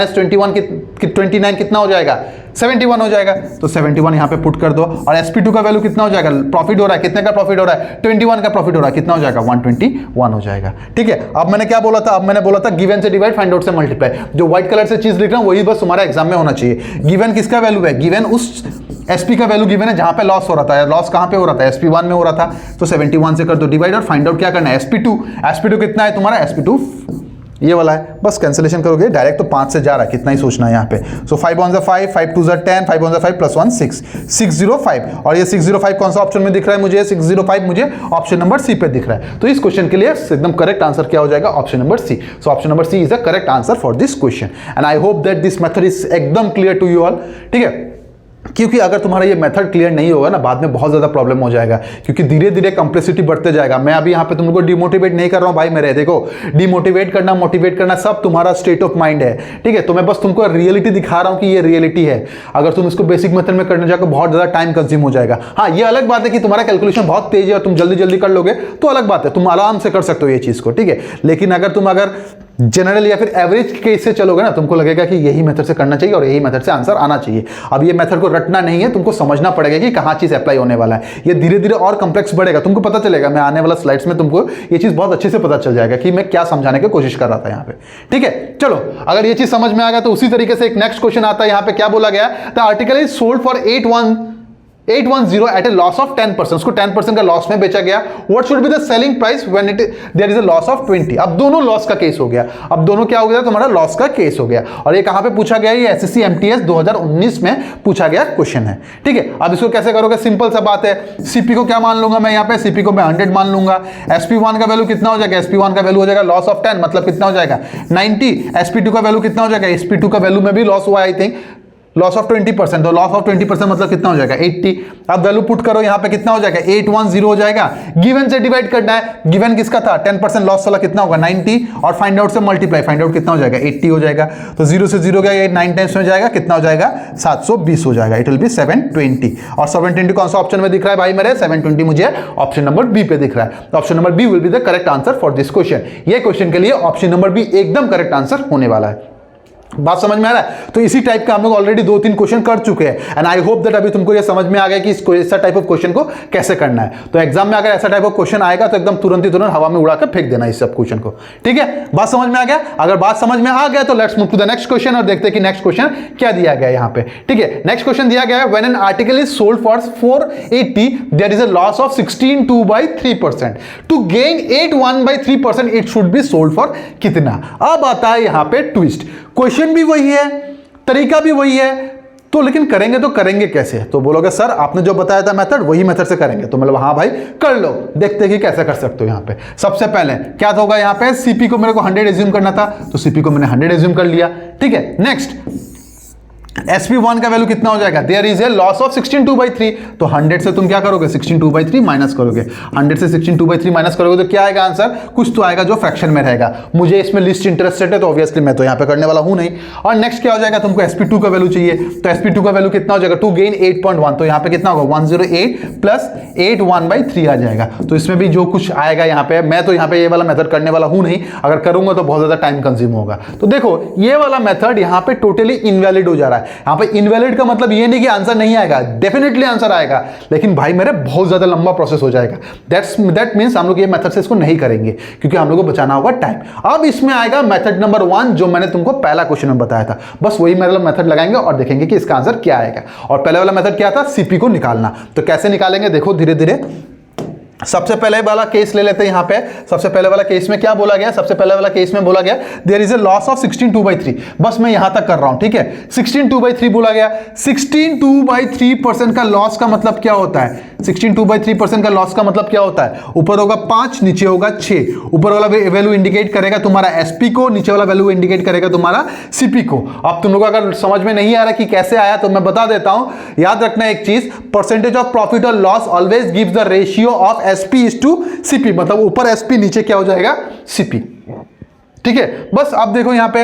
- 29 कितना हो जाएगा? 71 हो जाएगा। तो 71 यहां पे पुट कर दो। और SP2 का वैल्यू कितना हो जाएगा? प्रॉफिट हो रहा है, कितने का प्रॉफिट हो रहा है? 21 का प्रॉफिट हो रहा है, कितना हो जाएगा? 121 हो जाएगा, ठीक है। अब मैंने क्या बोला था? अब मैंने बोला था गिवन से डिवाइड, फाइंड आउट से मल्टीप्लाई। जो व्हाइट कलर से चीज लिख रहा हूं वही बस तुम्हारा एग्जाम में होना चाहिए। गिवन किसका वैल्यू है? गिवन उस SP का वैल्यू गिवन है जहां पे लॉस हो रहा था। लॉस कहां पे हो रहा था? SP1 में हो रहा था। तो 71 से कर दो डिवाइड और फाइंड आउट क्या करना है? SP2 कितना है तुम्हारा? SP2 ये वाला है। बस कैंसिलेशन करोगे डायरेक्ट तो 5 से जा रहा है, कितना ही सोचना है यहाँ पे। सो 5 1 5, 5 2 10, 5 1 5 + 1 6, 605। और ये 605 कौन सा ऑप्शन में दिख रहा है मुझे? 605 मुझे ऑप्शन नंबर सी पे दिख रहा है। तो इस क्वेश्चन के लिए एकदम करेक्ट आंसर क्या हो जाएगा? Option number C. So option number C is the correct answer for this question and I hope that this method is एकदम क्लियर टू यू ऑल, ठीक है। क्योंकि अगर तुम्हारा ये मेथड क्लियर नहीं होगा ना, बाद में बहुत ज़्यादा प्रॉब्लम हो जाएगा, क्योंकि धीरे धीरे कंप्लेक्सिटी बढ़ते जाएगा। मैं अभी यहाँ पे तुमको डिमोटिवेट नहीं कर रहा हूँ भाई मेरे, देखो डिमोटिवेट करना, मोटिवेट करना सब तुम्हारा स्टेट ऑफ माइंड है, ठीक है। तो मैं बस तुमको रियलिटी दिखा रहा हूँ कि ये रियलिटी है। अगर तुम इसको बेसिक मेथड में करने जाकर बहुत ज़्यादा टाइम कंज्यूम हो जाएगा। हाँ, ये अलग बात है कि तुम्हारा कैलकुलेशन बहुत तेज है और तुम जल्दी जल्दी कर लोगे तो अलग बात है, तुम आराम से कर सकते हो ये चीज़ को, ठीक है। लेकिन अगर जनरल या फिर एवरेज केस से चलोगे ना, तुमको लगेगा कि यही मेथड से करना चाहिए और यही मेथड से आंसर आना चाहिए। अब ये मेथड को रटना नहीं है, तुमको समझना पड़ेगा कि कहाँ चीज अप्लाई होने वाला है। ये धीरे धीरे और कॉम्प्लेक्स बढ़ेगा, तुमको पता चलेगा। मैं आने वाला स्लाइड्स में तुमको ये चीज बहुत अच्छे से पता चल जाएगा कि मैं क्या समझाने की कोशिश कर रहा था यहाँ पे, ठीक है। चलो, अगर ये चीज समझ में आ गया तो उसी तरीके से एक नेक्स्ट क्वेश्चन आता है। यहाँ पे क्या बोला गया? The article is sold for 810 at a loss of 10%, उसको 10% का लॉस में बेचा गया। What should be the selling price when there is a loss of 20? अब दोनों लॉस का केस हो गया। अब दोनों क्या हो गया? तुम्हारा लॉस का केस हो गया। और ये कहां पे पूछा गया? ये SSC MTS 2019 में पूछा गया क्वेश्चन है, ठीक है। अब इसको कैसे करोगे? सिंपल सा बात है। CP को क्या मान लूंगा मैं? यहाँ पे CP को मैं 100 मान लूंगा। SP1 का वैल्यू कितना हो जाएगा? SP1 का वैल्यू हो जाएगा लॉस ऑफ 10, मतलब कितना हो जाएगा? 90। SP2 का वैल्यू कितना हो जाएगा? SP2 का वैल्यू में भी लॉस हुआ, आई थिंक लॉस ऑफ 20%। तो लॉस ऑफ 20% मतलब कितना हो जाएगा? 80। अब वैल्यू पुट करो, यहाँ पे कितना हो जाएगा? 810 हो जाएगा। गिवन से डिवाइड करना है। गिवन किसका था? 10% लॉस वाला, कितना होगा? 90। और फाइंड आउट से मल्टीप्लाई, फाइंड आउट कितना हो जाएगा? 80 हो जाएगा। तो 0 से 0 गया, 9 टाइम्स में जाएगा, कितना हो जाएगा? 720 हो जाएगा। It will B 720। और 720 कौन सा ऑप्शन में दिख रहा है भाई मेरे? 720 मुझे ऑप्शन नंबर बी पे दिख रहा है। तो option number B will be the correct answer for this question. ये क्वेश्चन के लिए ऑप्शन नंबर बी एकदम करेक्ट आंसर होने वाला है। बात समझ में आ रहा है? तो इसी टाइप का हम लोग ऑलरेडी 2-3 क्वेश्चन कर चुके हैं एंड आई होप दैट अभी तुमको ये समझ में आ गया कि इसको ऐसा टाइप ऑफ क्वेश्चन को कैसे करना है। तो एग्जाम में अगर ऐसा टाइप ऑफ क्वेश्चन आएगा तो एकदम तुरंत हवा में उड़ाकर फेंक देना इस सब क्वेश्चन को, ठीक है। बात समझ में आ गया? अगर बात समझ में आ गया तो let's move to the next question और देखते हैं कि नेक्स्ट क्वेश्चन क्या दिया गया है यहाँ पे, ठीक है। नेक्स्ट क्वेश्चन दिया गया है when an article is sold for 480 there is a loss of 16.2/3%, to gain 81/3% it should be sold for कितना? अब आता है यहाँ पे ट्विस्ट। क्वेश्चन भी वही है, तरीका भी वही है, तो लेकिन करेंगे तो करेंगे कैसे? तो बोलोगे सर आपने जो बताया था मेथड वही मेथड से करेंगे, तो मतलब हाँ भाई कर लो, देखते हैं कि कैसे कर सकते हो। यहाँ पे सबसे पहले क्या होगा, यहाँ पे सीपी को मेरे को 100 एज्यूम करना था, तो सीपी को मैंने 100 एज्यूम कर लिया। ठीक है, नेक्स्ट SP1 का वैल्यू कितना हो जाएगा, there is a loss of 16/2/3, तो 100 से तुम क्या करोगे 16/2/3 माइनस करोगे, 100 से 16/2/3 माइनस करोगे तो क्या आएगा आंसर, कुछ तो आएगा जो फ्रैक्शन में रहेगा। मुझे इसमें लिस्ट इंटरेस्टेड है तो ऑब्वियसली मैं तो यहाँ पे करने वाला हूँ नहीं। और नेक्स्ट क्या हो जाएगा, तुमको SP2 का वैल्यू चाहिए, तो SP2 का वैल्यू कितना हो जाएगा, 2 गेन 8.1, तो यहाँ पे कितना होगा 108 प्लस 8 आ जाएगा। तो इसमें भी जो कुछ आएगा यहाँ पे, मैं तो यहाँ पे ये वाला मेथड करने वाला हूँ नहीं, अगर करूंगा तो बहुत ज्यादा टाइम कंज्यूम होगा। तो देखो ये वाला मेथड यहाँ पे टोटली इनवैलिड हो जा रहा है। यहाँ पे इनवैलिड का मतलब ये नहीं कि आंसर नहीं आएगा, डेफिनेटली आंसर आएगा, लेकिन भाई मेरे बहुत ज्यादा लंबा प्रोसेस हो जाएगा। दैट मींस हम लोग ये मेथड से इसको नहीं करेंगे क्योंकि हम लोग को बचाना होगा टाइम। अब इसमें आएगा मेथड नंबर 1 जो मैंने तुमको पहला क्वेश्चन में बताया था, बस वही मेथड लगाएंगे और देखेंगे कि इसका आंसर क्या आएगा। और पहले वाला मेथड क्या था, सीपी को निकालना। तो कैसे निकालेंगे देखो धीरे धीरे। सबसे पहले वाला केस ले लेते हैं। यहाँ पे सबसे पहले वाला केस में क्या बोला गया, सबसे पहले वाला केस में बोला गया there is a loss of 16/2/3, बस मैं यहां तक कर रहा हूं। ठीक है, 16/2/3 बोला गया। 16/2/3% का लॉस का मतलब क्या होता है, 16/2/3% का लॉस का मतलब क्या होता है, ऊपर होगा 5 नीचे होगा 6। ऊपर वाला वैल्यू इंडिकेट करेगा तुम्हारा एसपी को, नीचे वाला वैल्यू इंडिकेट करेगा तुम्हारा सीपी को। अब तुम लोग अगर समझ में नहीं आ रहा कि कैसे आया तो मैं बता देता हूं। याद रखना एक चीज, परसेंटेज ऑफ प्रॉफिट और loss always gives the ratio of SP is to CP, मतलब ऊपर SP नीचे क्या हो जाएगा CP। ठीक है, बस अब देखो यहां पे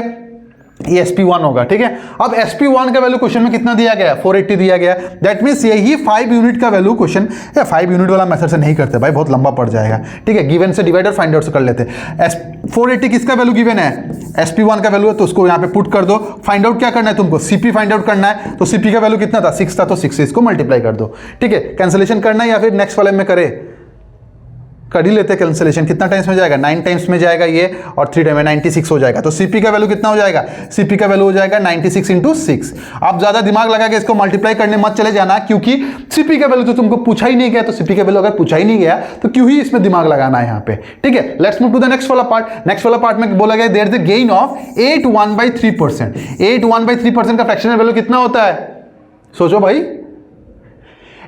ये SP1 होगा। ठीक है, अब SP1 का वैल्यू क्वेश्चन में कितना दिया गया, 480 दिया गया। दैट मींस यही 5 यूनिट का वैल्यू क्वेश्चन, या 5 यूनिट वाला मेथड से नहीं करते भाई, बहुत लंबा पड़ जाएगा। ठीक है, गिवन से डिवाइड और फाइंड आउट से कर लेते हैं। 480 किसका वैल्यू गिवन है, SP1 का वैल्यू है, तो उसको यहाँ पे पुट कर दो। फाइंड आउट क्या करना है तुमको, CP फाइंड आउट करना है। तो CP का वैल्यू कितना था, 6 था, तो 6 से इसको मल्टीप्लाई कर दो। ठीक है, कैंसिलेशन करना है या फिर नेक्स्ट वाले में करे, कर ही लेते हैं कैंसिलेशन। कितना टाइम्स में जाएगा, 9 टाइम्स में जाएगा ये, और 3 टाइम में 96 हो जाएगा। तो CP का वैल्यू कितना हो जाएगा, CP का वैल्यू हो जाएगा 96 × 6। आप ज्यादा दिमाग लगा के इसको मल्टीप्लाई करने मत चले जाना, क्योंकि CP का वैल्यू तो तुमको पूछा ही नहीं गया। तो CP का वैल्यू अगर पूछा ही नहीं गया तो क्यों ही इसमें दिमाग लगाना है यहाँ पे। ठीक है, let's move to the next वाला पार्ट। नेक्स्ट वाला पार्ट में बोला गया there is the gain of 8 1/3%। 8 1/3% का फ्रैक्शनल वैल्यू कितना होता है, सोचो भाई।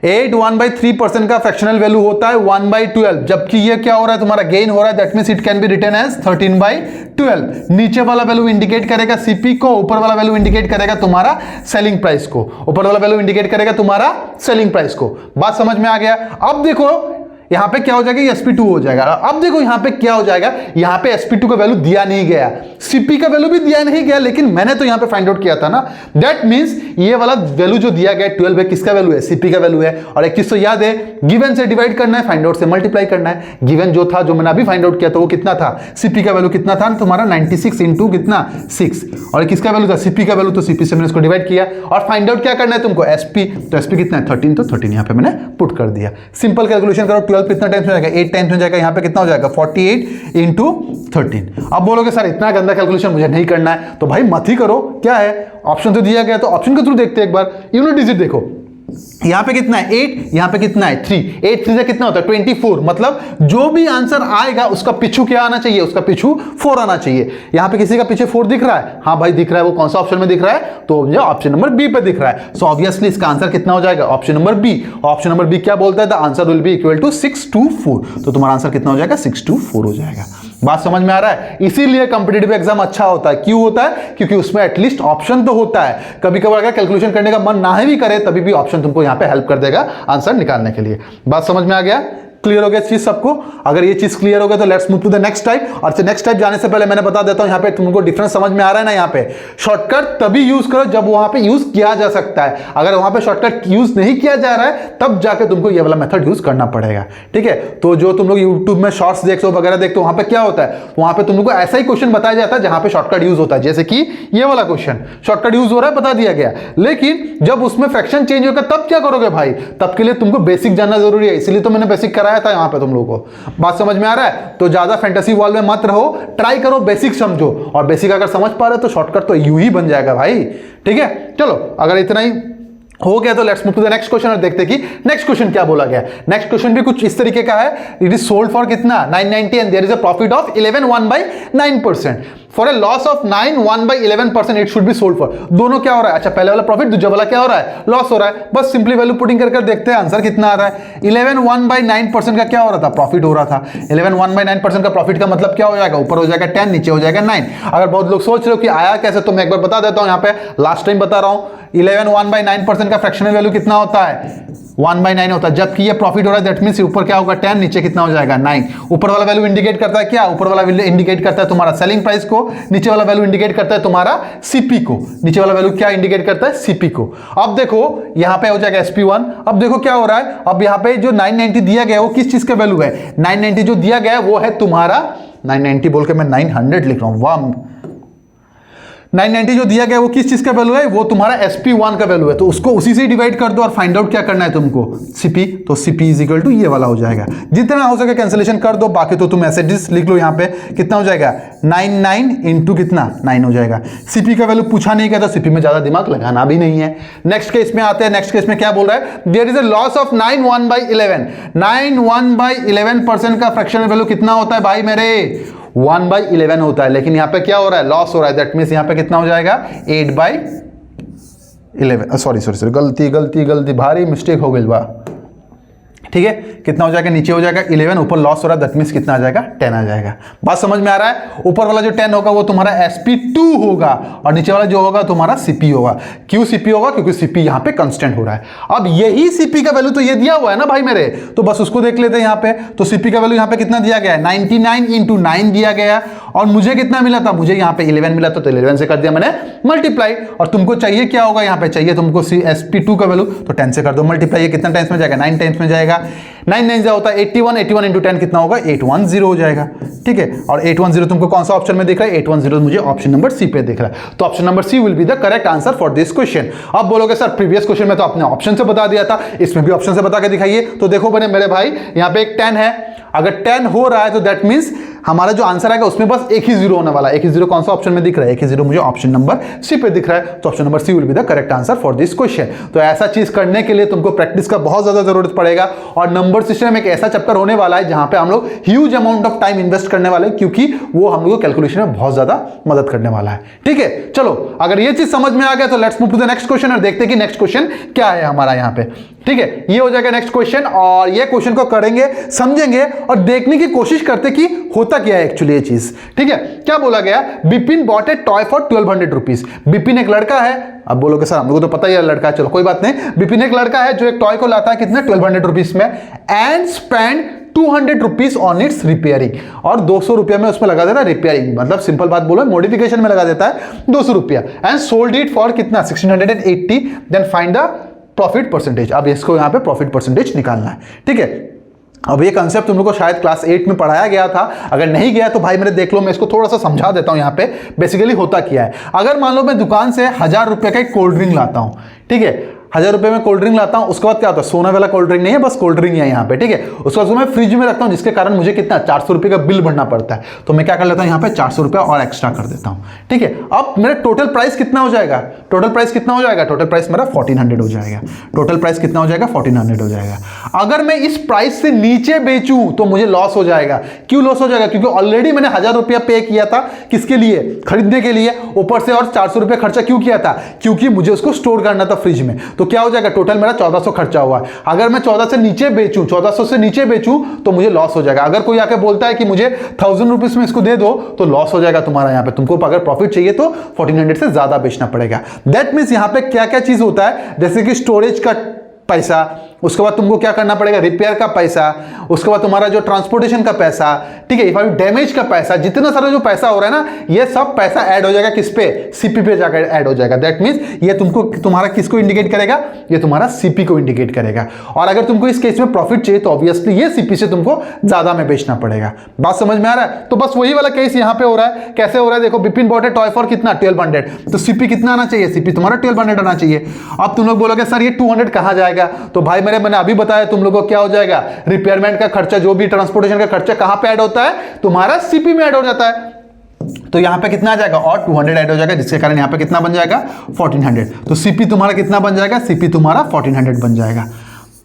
8 1/3% का फ्रैक्शनल वैल्यू होता है 1/12, जबकि ये क्या हो रहा है तुम्हारा गेन हो रहा है। That means it can be written as 13/12। नीचे वाला वैल्यू इंडिकेट करेगा सीपी को, ऊपर वाला वैल्यू इंडिकेट करेगा तुम्हारा सेलिंग प्राइस को। ऊपर वाला वैल्यू इंडिकेट करेगा तुम्हारा सेलिंग प्राइस को। बात समझ में आ गया। अब देखो यहां पे क्या हो जाएगा, ये SP2 हो जाएगा। अब देखो यहां पे क्या हो जाएगा, यहां पे SP2 का वैल्यू दिया नहीं गया, CP का वैल्यू भी दिया नहीं गया, लेकिन मैंने तो यहां पे फाइंड आउट किया था ना। दैट मींस ये वाला वैल्यू जो दिया गया 12 है, किसका वैल्यू है, CP का वैल्यू है। और एक चीज तो याद है, गिवन से डिवाइड करना है, फाइंड आउट से मल्टीप्लाई करना है। गिवन जो था, जो मैंने अभी फाइंड आउट किया था, वो कितना था, CP का वैल्यू कितना था तुम्हारा 96 × कितना 6। और किसका वैल्यू था, CP का वैल्यू, तो CP से मैंने इसको डिवाइड किया। और फाइंड आउट क्या करना है तुमको, SP। तो SP कितना है 13, तो 13 यहां पे मैंने पुट कर दिया। सिंपल कैलकुलेशन करो, 12 कितना टाइम्स में जाएगा, 8 टाइम्स में जाएगा। यहां पे कितना हो जाएगा 48 × 13। अब बोलोगे सर इतना गंदा कैलकुलेशन मुझे नहीं करना है, तो भाई मत ही करो। क्या है, ऑप्शन तो दिया गया, तो ऑप्शन के थ्रू देखते हैं एक बार। यूनिट डिजिट देखो, यहां पे कितना है 8, यहां पे कितना है 3। 8 3 से कितना होता है 24। मतलब जो भी आंसर आएगा उसका पीछू क्या आना चाहिए, उसका पीछू 4 आना चाहिए। यहां पे किसी का पीछे 4 दिख रहा है, हाँ भाई दिख रहा है। वो कौन सा ऑप्शन में दिख रहा है, तो मुझे ऑप्शन नंबर बी पे दिख रहा है। सो ऑब्वियसली इसका आंसर कितना हो जाएगा, option number B. Option number B क्या बोलता है, the answer will be equal to 6 to 4। तो तुम्हारा आंसर कितना हो जाएगा, 6 to 4 हो जाएगा। बात समझ में आ रहा है। इसीलिए कॉम्पिटिटिव एग्जाम अच्छा होता है। क्यों होता है, क्योंकि उसमें एटलीस्ट ऑप्शन तो होता है। कभी कभार अगर कैलकुलेशन करने का मन ना भी करे, तभी भी ऑप्शन तुमको यहां पे हेल्प कर देगा आंसर निकालने के लिए। बात समझ में आ गया, क्लियर हो गया चीज सबको। अगर ये चीज क्लियर हो गया तो let's move to the next type. और नेक्स्ट टाइप जाने से पहले मैंने बता देता हूं, यहाँ पे तुमको डिफरेंस समझ में आ रहा है ना। यहाँ पे शॉर्टकट तभी यूज करो जब वहां पे यूज किया जा सकता है। अगर वहां पे शॉर्टकट यूज नहीं किया जा रहा है, तब जाके तुमको ये वाला मेथड यूज करना पड़ेगा। ठीक है, तो जो तुम लोग यूट्यूब में शॉर्ट्स देखते हो वगैरह देखते हो, वहां पे क्या होता है, वहां पे तुम लोग को ऐसा ही क्वेश्चन बताया जाता है जहां पे शॉर्टकट यूज होता है। जैसे कि ये वाला क्वेश्चन शॉर्टकट यूज हो रहा है, बता दिया गया। लेकिन जब उसमें फ्रैक्शन चेंज होगा तब क्या करोगे भाई, तब के लिए तुमको बेसिक जानना जरूरी है। इसलिए तो मैंने बेसिक कराया था यहाँ पे तुम लोग को। बात समझ में आ रहा है। तो ज्यादा फैंटेसी वॉल में मत रहो, ट्राई करो, बेसिक समझो। और बेसिक अगर समझ पा रहे हो तो शॉर्टकट तो यूं ही बन जाएगा भाई। ठीक है, चलो अगर इतना ही हो गया तो let's move to the next question और देखते हैं कि नेक्स्ट क्वेश्चन क्या बोला गया। नेक्स्ट क्वेश्चन भी कुछ इस तरीके का है। इट इज सोल्ड फॉर कितना 990 and there is a profit of 11 1/9%। For a loss of 9 1/11% it should be sold for. दोनों क्या हो रहा है, अच्छा पहले वाला प्रॉफिट, दूसरा वाला क्या हो रहा है, लॉस हो रहा है। बस सिंपली वैल्यू पुटिंग कर देखते हैं आंसर कितना आ रहा है। 11 1/9% का क्या हो रहा था, प्रॉफिट हो रहा था। 11 1/9% का प्रॉफिट का मतलब क्या हो जाएगा, ऊपर हो जाएगा 10, नीचे हो जाएगा 9। अगर बहुत लोग सोच रहे हो कि आया कैसे, तो मैं एक बार बता देता हूं, यहाँ पे लास्ट टाइम बता रहा हूं। 11 1/9% का फ्रैक्शनल वैल्यू कितना होता है, 1/9 होता है। जबकि ये प्रॉफिट हो रहा है, दैट मींस ऊपर क्या होगा 10, नीचे कितना हो जाएगा 9। ऊपर वाला वैल्यू इंडिकेट करता है क्या, ऊपर वाला वैल्यू इंडिकेट करता है तुम्हारा सेलिंग प्राइस को, नीचे वाला वैल्यू इंडिकेट करता है तुम्हारा सीपी को। नीचे वाला वैल्यू क्या इंडिकेट करता है, सीपी को। अब देखो यहां पे हो जाएगा SP1। अब देखो क्या हो रहा है, अब यहां पे जो 990 दिया गया है वो किस चीज का वैल्यू है, 990 जो दिया गया है वो है तुम्हारा 990 बोल के मैं 900 लिख रहा हूं, वाह। 990 जो दिया गया है वो किस चीज का वैल्यू है, वो तुम्हारा SP1 का वैल्यू है। तो उसको उसी से डिवाइड कर दो और फाइंड आउट क्या करना है तुमको, CP। तो CP इज इक्वल टू ये वाला हो जाएगा। जितना हो सके कैंसिलेशन कर दो, बाकी तो तुम ऐसे लिख लो। यहाँ पे कितना हो जाएगा, 99 इंटू कितना 9 हो जाएगा। CP का वैल्यू पूछा नहीं गया था, CP में ज्यादा दिमाग लगाना भी नहीं है। नेक्स्ट केस में आते हैं। नेक्स्ट केस में क्या बोल रहा है, there is a loss of 9 1/11। 9 1/11% का फ्रैक्शनल वैल्यू कितना होता है भाई मेरे, 1/11 होता है। लेकिन यहां पे क्या हो रहा है, लॉस हो रहा है। दैट मींस यहां पे कितना हो जाएगा, 8/11। सॉरी गलती, भारी मिस्टेक हो गई बा। ठीक है, कितना हो जाएगा, नीचे हो जाएगा 11, ऊपर लॉस हो रहा है, दैट मींस कितना आ जाएगा, 10 आ जाएगा। बात समझ में आ रहा है। ऊपर वाला जो 10 होगा वो तुम्हारा SP2 होगा और नीचे वाला जो होगा तुम्हारा CP होगा। क्यों CP होगा, क्योंकि CP यहां पे कांस्टेंट हो रहा है। अब यही CP का वैल्यू तो ये दिया हुआ है ना भाई मेरे, तो बस उसको देख लेते हैं यहां पे। तो CP का वैल्यू यहां पे कितना दिया गया है, 99 इंटू 9 दिया गया। और मुझे कितना मिला था, मुझे यहां पे 11 मिला था, तो 11 से कर दिया मैंने मल्टीप्लाई। और तुमको चाहिए क्या होगा, यहां पे चाहिए तुमको SP2 का वैल्यू, तो 10 से कर दो मल्टीप्लाई। ये कितना टाइम्स में जाएगा, 9 टाइम्स में जाएगा। 9 9 होता है 81, 81 इंटू 10 कितना होगा, 810 हो जाएगा। ठीक है, और 810 तुमको कौन सा ऑप्शन में दिख रहा है, 810 मुझे ऑप्शन नंबर सी पे दिख रहा है। तो option number C will be the correct answer for this question. अब बोलोगे सर प्रीवियस क्वेश्चन में तो आपने ऑप्शन से बता दिया था, इसमें भी ऑप्शन से बता के दिखाइए। तो देखो बने मेरे भाई, यहाँ पे एक 10 है, अगर 10 हो रहा है तो दैट मींस हमारा जो आंसर आएगा उसमें बस एक ही जीरो होने वाला है। एक ही जीरो कौन सा ऑप्शन में दिख रहा है, एक ही जीरो मुझे ऑप्शन नंबर सी पे दिख रहा है। तो option number C will be the correct answer for this question. तो ऐसा चीज करने के लिए तुमको प्रैक्टिस का बहुत ज्यादा जरूरत पड़ेगा। और नंबर सिस्टम एक ऐसा चैप्टर होने वाला है जहां पे हम लोग huge amount of time invest करने वाले हैं, क्योंकि वो हम लोग को कैलकुलेशन में बहुत ज्यादा मदद करने वाला है। ठीक है, चलो अगर ये चीज समझ में आ गया तो let's move to the next question और देखते हैं कि नेक्स्ट क्वेश्चन क्या है हमारा यहाँ पे। ठीक है, ये हो जाएगा नेक्स्ट क्वेश्चन और ये क्वेश्चन को करेंगे, समझेंगे और देखने की कोशिश करते कि होता क्या है एक्चुअली ये चीज। ठीक है, क्या बोला गया, Bipin bot A toy for 1200 rupees. Bipin एक लड़का है। अब बोलोगे सर हम लोगों को तो पता ही है लड़का है, चलो कोई बात नहीं। बिपिन एक लड़का है जो एक टॉय को लाता है कितने, 1200 रुपीज में, and spend 200 rupees on it's repairing. और 200 रुपया में उसमें लगा देता है रिपेयरिंग, मतलब सिंपल बात बोलो मॉडिफिकेशन में लगा देता है 200 रुपया। एंड सोल्ड इट फॉर कितना, 1680। Then find the profit percentage. अब इसको यहां पे प्रॉफिट परसेंटेज निकालना है। ठीक है, अब ये कंसेप्ट तुम लोग को शायद क्लास 8 में पढ़ाया गया था, अगर नहीं गया तो भाई मेरे देख लो, मैं इसको थोड़ा सा समझा देता हूं। यहाँ पे बेसिकली होता क्या है, अगर मान लो मैं दुकान से 1000 रुपए का एक कोल्ड ड्रिंक लाता हूं, ठीक है, 1000 रुपए में कोल्ड ड्रिंक लाता हूं, उसके बाद क्या होता है, सोना वाला कोल्ड ड्रिंक नहीं है, बस कोल्ड ड्रिंक है यहाँ पे। ठीक है, उसके बाद मैं फ्रिज में रखता हूं, जिसके कारण मुझे कितना 400 रुपए का बिल भरना पड़ता है। तो मैं क्या कर लेता हूं, यहाँ पे 400 रुपया और एक्स्ट्रा कर देता हूं। ठीक है, अब मेरा टोटल प्राइस कितना हो जाएगा, टोटल प्राइस कितना हो जाएगा, टोटल प्राइस मेरा 1400 हो जाएगा। टोटल प्राइस कितना हो जाएगा, 1400 हो जाएगा। अगर मैं इस प्राइस से नीचे बेचूं तो मुझे लॉस हो जाएगा। क्यों लॉस हो जाएगा, क्योंकि ऑलरेडी मैंने 1000 रुपया पे किया था, किसके लिए, खरीदने के लिए, ऊपर से और 400 रुपया खर्चा क्यों किया था, क्योंकि मुझे उसको स्टोर करना था फ्रिज में। तो क्या हो जाएगा, टोटल मेरा 1400 खर्चा हुआ है। अगर मैं 1400 से नीचे बेचूं, 1400 से नीचे बेचूं तो मुझे लॉस हो जाएगा। अगर कोई आके बोलता है कि मुझे 1000 रुपीज में इसको दे दो, तो लॉस हो जाएगा तुम्हारा। यहाँ पे तुमको अगर प्रॉफिट चाहिए तो 1400 से ज्यादा बेचना पड़ेगा। दैट मींस यहाँ पे क्या क्या चीज होता है, जैसे कि स्टोरेज का पैसा, उसके बाद तुमको क्या करना पड़ेगा, रिपेयर का पैसा, उसके बाद तुम्हारा जो ट्रांसपोर्टेशन का पैसा, ठीक है, इफ डैमेज का पैसा, जितना सारा जो पैसा हो रहा है ना, ये सब पैसा ऐड हो जाएगा किस पे, सीपी पे जाकर ऐड हो जाएगा। दैट मींस ये तुमको तुम्हारा किसको इंडिकेट करेगा, ये तुम्हारा सीपी को इंडिकेट करेगा। और अगर तुमको इस केस में प्रॉफिट चाहिए तो ऑब्वियसली ये सीपी से तुमको ज्यादा में बेचना पड़ेगा। बात समझ में आ रहा है। तो बस वही वाला केस यहाँ पे हो रहा है। कैसे हो रहा है देखो, Bipin bot A toy for कितना, 1200, तो सीपी कितना आना चाहिए, सीपी तुम्हारा 1200 आना चाहिए। अब तुम लोग बोलोगे सर ये 200 कहां जाएगा, तो भाई मैंने अभी बताया तुम लोगों को क्या हो जाएगा, रिपेयरमेंट का खर्चा, जो भी ट्रांसपोर्टेशन का खर्चा कहां पे ऐड होता है, तुम्हारा सीपी में ऐड हो जाता है। तो यहां पे कितना आ जाएगा, और 200 ऐड हो जाएगा, जिसके कारण यहां पे कितना बन जाएगा, 1400। तो सीपी तुम्हारा कितना बन जाएगा, सीपी तुम्हारा 1400 बन जाएगा।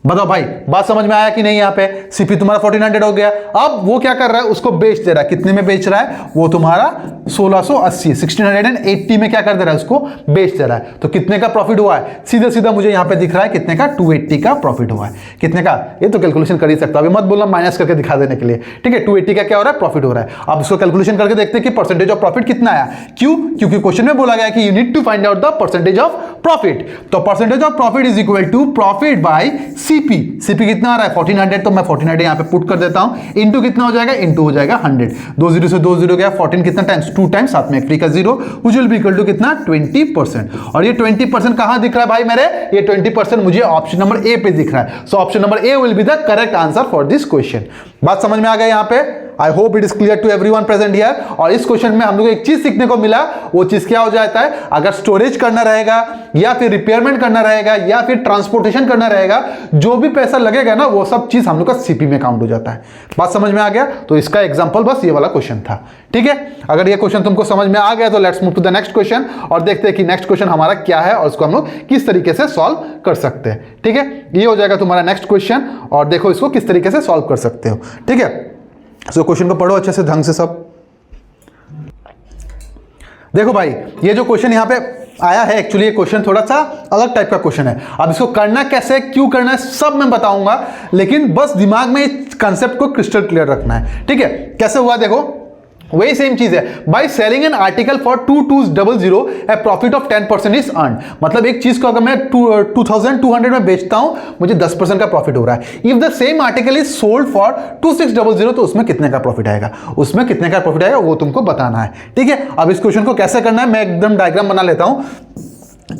बताओ भाई, बात समझ में आया कि नहीं? यहाँ पे सीपी तुम्हारा 1400 हो गया। अब वो क्या कर रहा है, उसको बेच दे रहा है। कितने में बेच रहा है? वो तुम्हारा 1680, 1680 में क्या कर दे रहा है, उसको बेच दे रहा है। तो कितने का प्रॉफिट हुआ है? सीधा सीधा मुझे यहाँ पे दिख रहा है कितने का, 280 का प्रॉफिट हुआ है। कितने का? ये तो कैलकुलेशन कर ही सकता, अभी मत बोलना माइनस करके दिखा देने के लिए, ठीक है। 280 का क्या हो रहा है, प्रॉफिट हो रहा है। अब इसको कैलकुलेशन करके देखते हैं कि परसेंटेज ऑफ प्रॉफिट कितना आया। क्यों? क्योंकि क्वेश्चन में बोला गया कि you need to find out the percentage of profit. तो percentage of profit is equal to profit by CP. CP कितना आ रहा है? 1400, तो मैं 1400 यहां पे पुट कर देता हूं। इनटू कितना हो जाएगा? इनटू हो जाएगा 100। 2 0 से 2 0 गया, 14 कितना टाइम्स? 2 टाइम्स, साथ में एक फ्री का 0, which will be equal to कितना? 20%। और ये 20% कहां दिख रहा है भाई मेरे? ये 20% मुझे ऑप्शन नंबर ए पे दिख रहा है। So option number A will be the correct answer for this question. बात समझ में आ गया यहां पे? I hope it is clear to everyone present here. और इस क्वेश्चन में हम लोग एक चीज सीखने को मिला, वो चीज क्या हो जाता है, अगर स्टोरेज करना रहेगा या फिर रिपेयरमेंट करना रहेगा या फिर ट्रांसपोर्टेशन करना रहेगा, जो भी पैसा लगेगा ना, वो सब चीज हम लोग का सीपी में काउंट हो जाता है। बात समझ में आ गया? तो इसका एग्जांपल बस ये वाला क्वेश्चन था, ठीक है। अगर ये क्वेश्चन तुमको समझ में आ गया तो let's move to the next question और देखते हैं कि नेक्स्ट क्वेश्चन हमारा क्या है और उसको हम लोग किस तरीके से सॉल्व कर सकते हैं, ठीक है। ये हो जाएगा तुम्हारा नेक्स्ट क्वेश्चन और देखो इसको किस तरीके से सॉल्व कर सकते हो, ठीक है। सो क्वेश्चन को पढ़ो अच्छे से, ढंग से सब। देखो भाई, ये जो क्वेश्चन यहां पे आया है, एक्चुअली ये क्वेश्चन थोड़ा सा अलग टाइप का क्वेश्चन है। अब इसको करना कैसे, क्यों करना है, सब मैं बताऊंगा, लेकिन बस दिमाग में इस कंसेप्ट को क्रिस्टल क्लियर रखना है, ठीक है। कैसे हुआ देखो, वही सेम चीज है। By selling an article for 2200 A profit of 10% is earn. मतलब एक चीज को अगर मैं 2200 में बेचता हूं, मुझे 10% का प्रॉफिट हो रहा है। If the same article is sold for 2600, तो उसमें कितने का प्रॉफिट आएगा, उसमें कितने का प्रॉफिट आएगा वो तुमको बताना है, ठीक है। अब इस क्वेश्चन को कैसे करना है, मैं एकदम डायग्राम बना लेता हूं।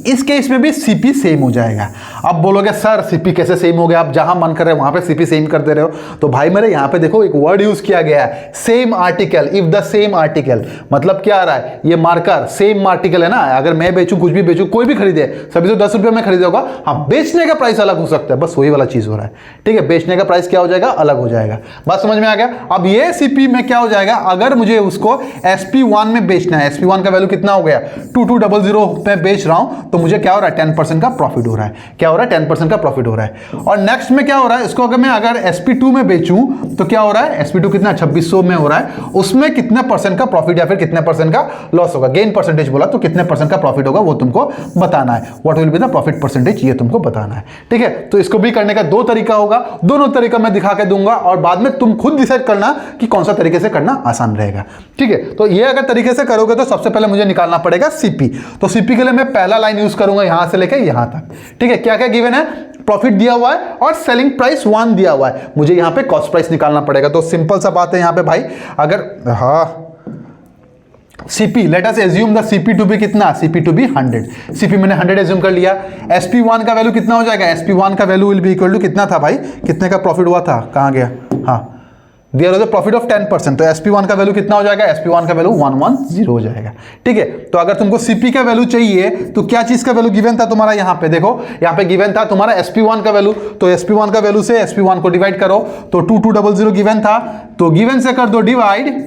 इस केस में भी सीपी सेम हो जाएगा। अब बोलोगे सर सीपी कैसे सेम हो गया, आप जहां मन कर रहे हो वहां पे सीपी सेम कर दे रहे हो। तो भाई मेरे यहां पे देखो एक वर्ड यूज किया गया है, same article. If the same article मतलब क्या आ रहा है, ये मार्कर सेम आर्टिकल है ना। अगर मैं बेचूं, कुछ भी बेचूं, कोई भी खरीदे, सभी तो 10 रुपये में खरीदा होगा। हाँ, बेचने का प्राइस अलग हो सकता है, बस वही वाला चीज हो रहा है, ठीक है। बेचने का प्राइस क्या हो जाएगा, अलग हो जाएगा। बात समझ में आ गया? अब ये सीपी में क्या हो जाएगा, अगर मुझे उसको SP1 में बेचना है, SP1 का वैल्यू कितना हो गया, 2200 में बेच रहा हूं, तो मुझे क्या हो रहा है, 10% का प्रॉफिट हो रहा है। क्या हो रहा है, 10% का प्रॉफिट हो रहा है। और नेक्स्ट में क्या हो रहा है, इसको अगर मैं SP2 में बेचूं तो क्या हो रहा है, SP2 कितना 2600 में हो रहा है, उसमें कितने परसेंट का प्रॉफिट या फिर कितने परसेंट का लॉस होगा। गेन परसेंटेज बोला तो कितने परसेंट का प्रॉफिट होगा वो तुमको बताना है। What will be the profit percentage, ये तुमको बताना है, ठीक है। तो इसको भी करने का 2 तरीका होगा, दोनों तरीका मैं दिखा के दूंगा और बाद में तुम खुद डिसाइड करना कि कौन सा तरीके से करना आसान रहेगा, ठीक है। तो ये अगर तरीके से करोगे तो सबसे पहले मुझे निकालना पड़ेगा सीपी। तो सीपी के लिए मैं पहला लाइन यूज करूंगा यहां से लेकर यहां तक, ठीक है। क्या क्या गिवन है, प्रॉफिट दिया हुआ है और सेलिंग प्राइस 1 दिया हुआ है। मुझे यहां पे कॉस्ट प्राइस निकालना पड़ेगा। तो सिंपल सा बात है यहां पे भाई, अगर CP, let us assume the CP to be कितना, सीपी टू बी 100। सीपी मैंने 100 एज्यूम कर लिया। SP1 का वैल्यू कितना हो जाएगा, SP1 का value will be equal to कितना था भाई, कितने का प्रॉफिट हुआ था, कहां गया, हाँ, there was a profit of 10%। तो SP1 का वैल्यू कितना हो जाएगा, SP1 का वैल्यू 110 हो जाएगा, ठीक है। तो अगर तुमको CP का वैल्यू चाहिए तो क्या चीज का वैल्यू गिवन था तुम्हारा, यहां पे देखो, यहां पे गिवन था तुम्हारा SP1 का वैल्यू। तो SP1 का वैल्यू से SP1 को डिवाइड करो, तो 2200 गिवन था, तो गिवन से कर दो डिवाइड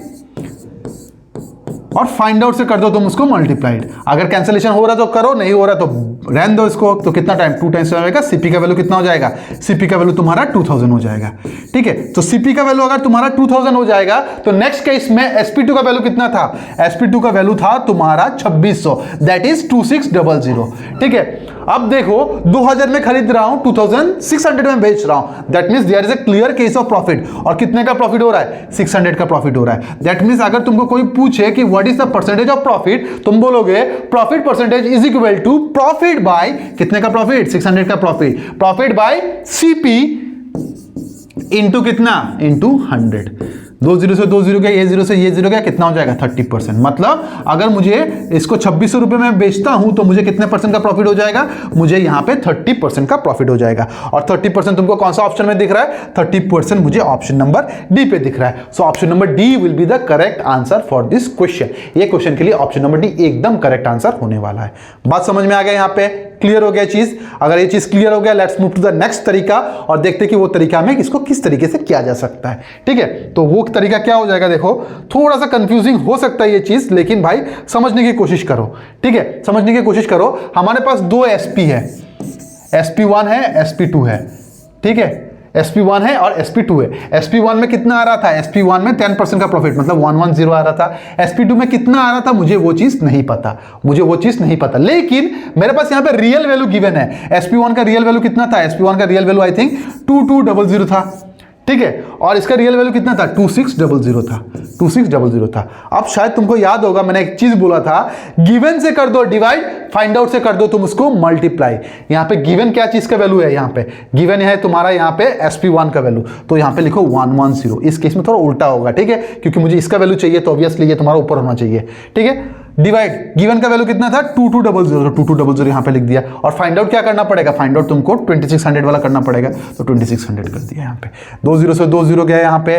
और फाइंड आउट से कर दो तुम उसको मल्टीप्लाइड। अगर कैंसिलेशन हो रहा तो करो, नहीं हो रहा तो रहने दो इसको। तो कितना टाइम, 2 टाइम्स आएगा। सीपी का वैल्यू कितना हो जाएगा, सीपी का वैल्यू तुम्हारा 2000 हो जाएगा, ठीक है। तो सीपी का वैल्यू अगर तुम्हारा 2000 हो जाएगा तो नेक्स्ट केस में SP2 का वैल्यू कितना था, SP2 का वैल्यू था तुम्हारा 2600, दैट इज 2600, ठीक है। अब देखो 2000 में खरीद रहा हूं, 2600 में बेच रहा हूं, that means there is a clear case of profit. और कितने का प्रॉफिट हो रहा है, 600 का प्रॉफिट हो रहा है। दैट मींस अगर तुमको कोई पूछे कि what is the percentage of profit, तुम बोलोगे profit percentage is equal to profit by कितने का प्रॉफिट, 600 का profit, profit by CP into कितना, इंटू 100। 2 0 से 2 0 गया, ये 0 से ये 0 गया, कितना हो जाएगा 30%। मतलब अगर मुझे इसको 2600 रुपए में बेचता हूं तो मुझे कितने परसेंट का प्रॉफिट हो जाएगा, मुझे यहां पे 30% का प्रॉफिट हो जाएगा। और 30% तुमको कौन सा ऑप्शन में दिख रहा है, 30% मुझे ऑप्शन नंबर डी पे दिख रहा है। So option number D will be the correct answer for this question. ये क्वेश्चन के लिए ऑप्शन नंबर डी एकदम करेक्ट आंसर होने वाला है। बात समझ में आ गया, यहां पे क्लियर हो गया चीज। अगर ये चीज क्लियर हो गया, let's move to the next तरीका और देखते हैं कि वो तरीका में इसको किस तरीके से किया जा सकता है, ठीक है। तो वो तरीका क्या हो जाएगा, देखो थोड़ा सा कंफ्यूजिंग हो सकता है ये चीज, लेकिन भाई समझने की कोशिश करो, ठीक है, समझने की कोशिश करो। हमारे पास 2 SP है, SP1 है, SP2 है, ठीक है, SP1 है और SP2 है। SP1 में कितना आ रहा था, SP1 में 10% का प्रॉफिट मतलब 110 आ रहा था। SP2 में कितना आ रहा था मुझे वो चीज नहीं पता, लेकिन मेरे पास यहाँ पे रियल वैल्यू गिवन है। SP1 का रियल वैल्यू कितना था, SP1 का रियल वैल्यू आई थिंक 2200 था, ठीक है, और इसका रियल वैल्यू कितना था 2600 था, 2600 था। अब शायद तुमको याद होगा मैंने एक चीज बोला था, गिवन से कर दो डिवाइड, फाइंड आउट से कर दो तुम उसको मल्टीप्लाई। यहाँ पे गिवन क्या चीज का वैल्यू है, यहाँ पे गिवन है तुम्हारा यहाँ पे SP1 का वैल्यू, तो यहाँ पे लिखो 110। इस केस में थोड़ा उल्टा होगा, ठीक है, क्योंकि मुझे इसका वैल्यू चाहिए तो ऑब्वियसली ये तुम्हारा ऊपर होना चाहिए, ठीक है। डिवाइड, गिवन का वैल्यू कितना था 2200, तो 2200 यहाँ पे लिख दिया। और फाइंड आउट क्या करना पड़ेगा, फाइंड आउट तुमको 2600 वाला करना पड़ेगा, तो 2600 कर दिया यहाँ पे। 20 से 20 गया यहाँ पे,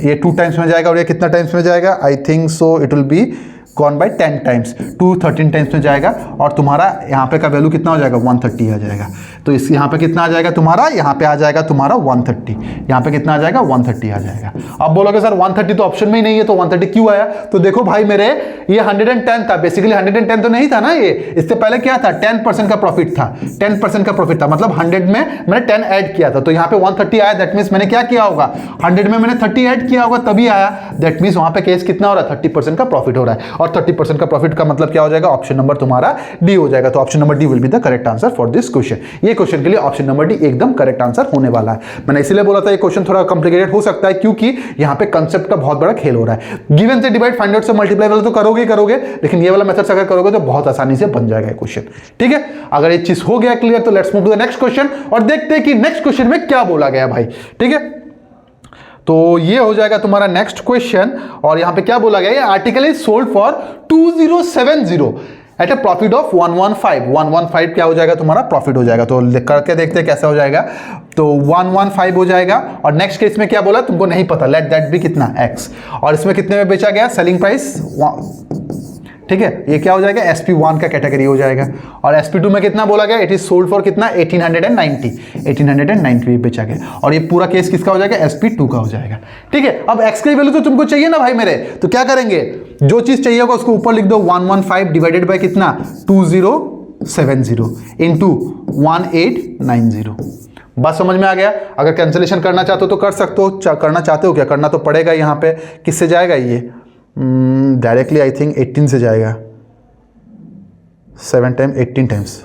ये 2 टाइम्स में जाएगा और ये कितना टाइम्स में जाएगा, I think so it will be gone by 10 times, 13 times में जाएगा और तुम्हारा यहाँ पे का वैल्यू कितना हो जाएगा 130 आ जाएगा। तो इस यहाँ पे कितना आ जाएगा तुम्हारा, यहाँ पे आ जाएगा तुम्हारा 130, यहाँ पे कितना आ जाएगा 130 आ जाएगा। अब बोलोगे सर 130 तो ऑप्शन में ही नहीं है, तो 130 क्यों आया, तो देखो भाई मेरे ये 110 था, बेसिकली 110 तो नहीं था ना, ये इससे पहले क्या था 10% का प्रॉफिट था, 10% का प्रॉफिट था, मतलब 100 में मैंने 10 ऐड किया था, तो यहाँ पे 130 आया। दैट मीन्स मैंने क्या किया होगा, 100 में मैंने 30 ऐड किया होगा तभी आया। दैट मीन्स वहां पे केस कितना हो रहा है 30% का प्रॉफिट हो रहा है, और 30% का प्रॉफिट का मतलब क्या हो जाएगा, ऑप्शन नंबर तुम्हारा डी हो जाएगा। तो option number D will be the correct answer for this question. ये क्वेश्चन के लिए ऑप्शन नंबर डी एकदम करेक्ट आंसर होने वाला है। मैंने इसीलिए बोला था ये क्वेश्चन थोड़ा कॉम्प्लिकेटेड हो सकता है, क्योंकि यहां पे कांसेप्ट का बहुत बड़ा खेल हो रहा है। गिवन से डिवाइड, फाइंड आउट से मल्टीप्लाई वाला तो करोगे ही करोगे, लेकिन ये वाला मेथड अगर करोगे तो बहुत आसानी से बन जाएगा क्वेश्चन, ठीक है। अगर ये चीज हो गया क्लियर, तो let's move to the next question और देखते हैं कि नेक्स्ट क्वेश्चन में क्या बोला गया भाई, ठीक है। तो ये हो जाएगा तुम्हारा नेक्स्ट क्वेश्चन, और यहां पे क्या बोला गया, ये article is sold for 2070 at a profit of 115 क्या हो जाएगा तुम्हारा प्रॉफिट हो जाएगा। तो करके देखते हैं कैसा हो जाएगा। तो 115 हो जाएगा, और नेक्स्ट केस में क्या बोला तुमको नहीं पता, लेट दैट भी कितना x, और इसमें कितने में बेचा गया, सेलिंग प्राइस, ठीक है, ये क्या हो जाएगा SP1 का कैटेगरी हो जाएगा। और SP2 में कितना बोला गया, इट इज सोल्ड फॉर कितना 1890 बेचा गया, और ये पूरा केस किसका हो जाएगा SP2 का हो जाएगा, ठीक है। अब x की वैल्यू तो तुमको चाहिए ना भाई मेरे, तो क्या करेंगे, जो चीज चाहिए होगा उसको ऊपर लिख दो, 115 डिवाइडेड बाय कितना 2070 इंटू 1890। बात समझ में आ गया। अगर कैंसिलेशन करना चाहते हो तो कर सकते हो, करना चाहते हो क्या, करना तो पड़ेगा। यहाँ पे किससे जाएगा ये, डायरेक्टली आई थिंक 18 से जाएगा, 7 टाइम 18 टाइम्स,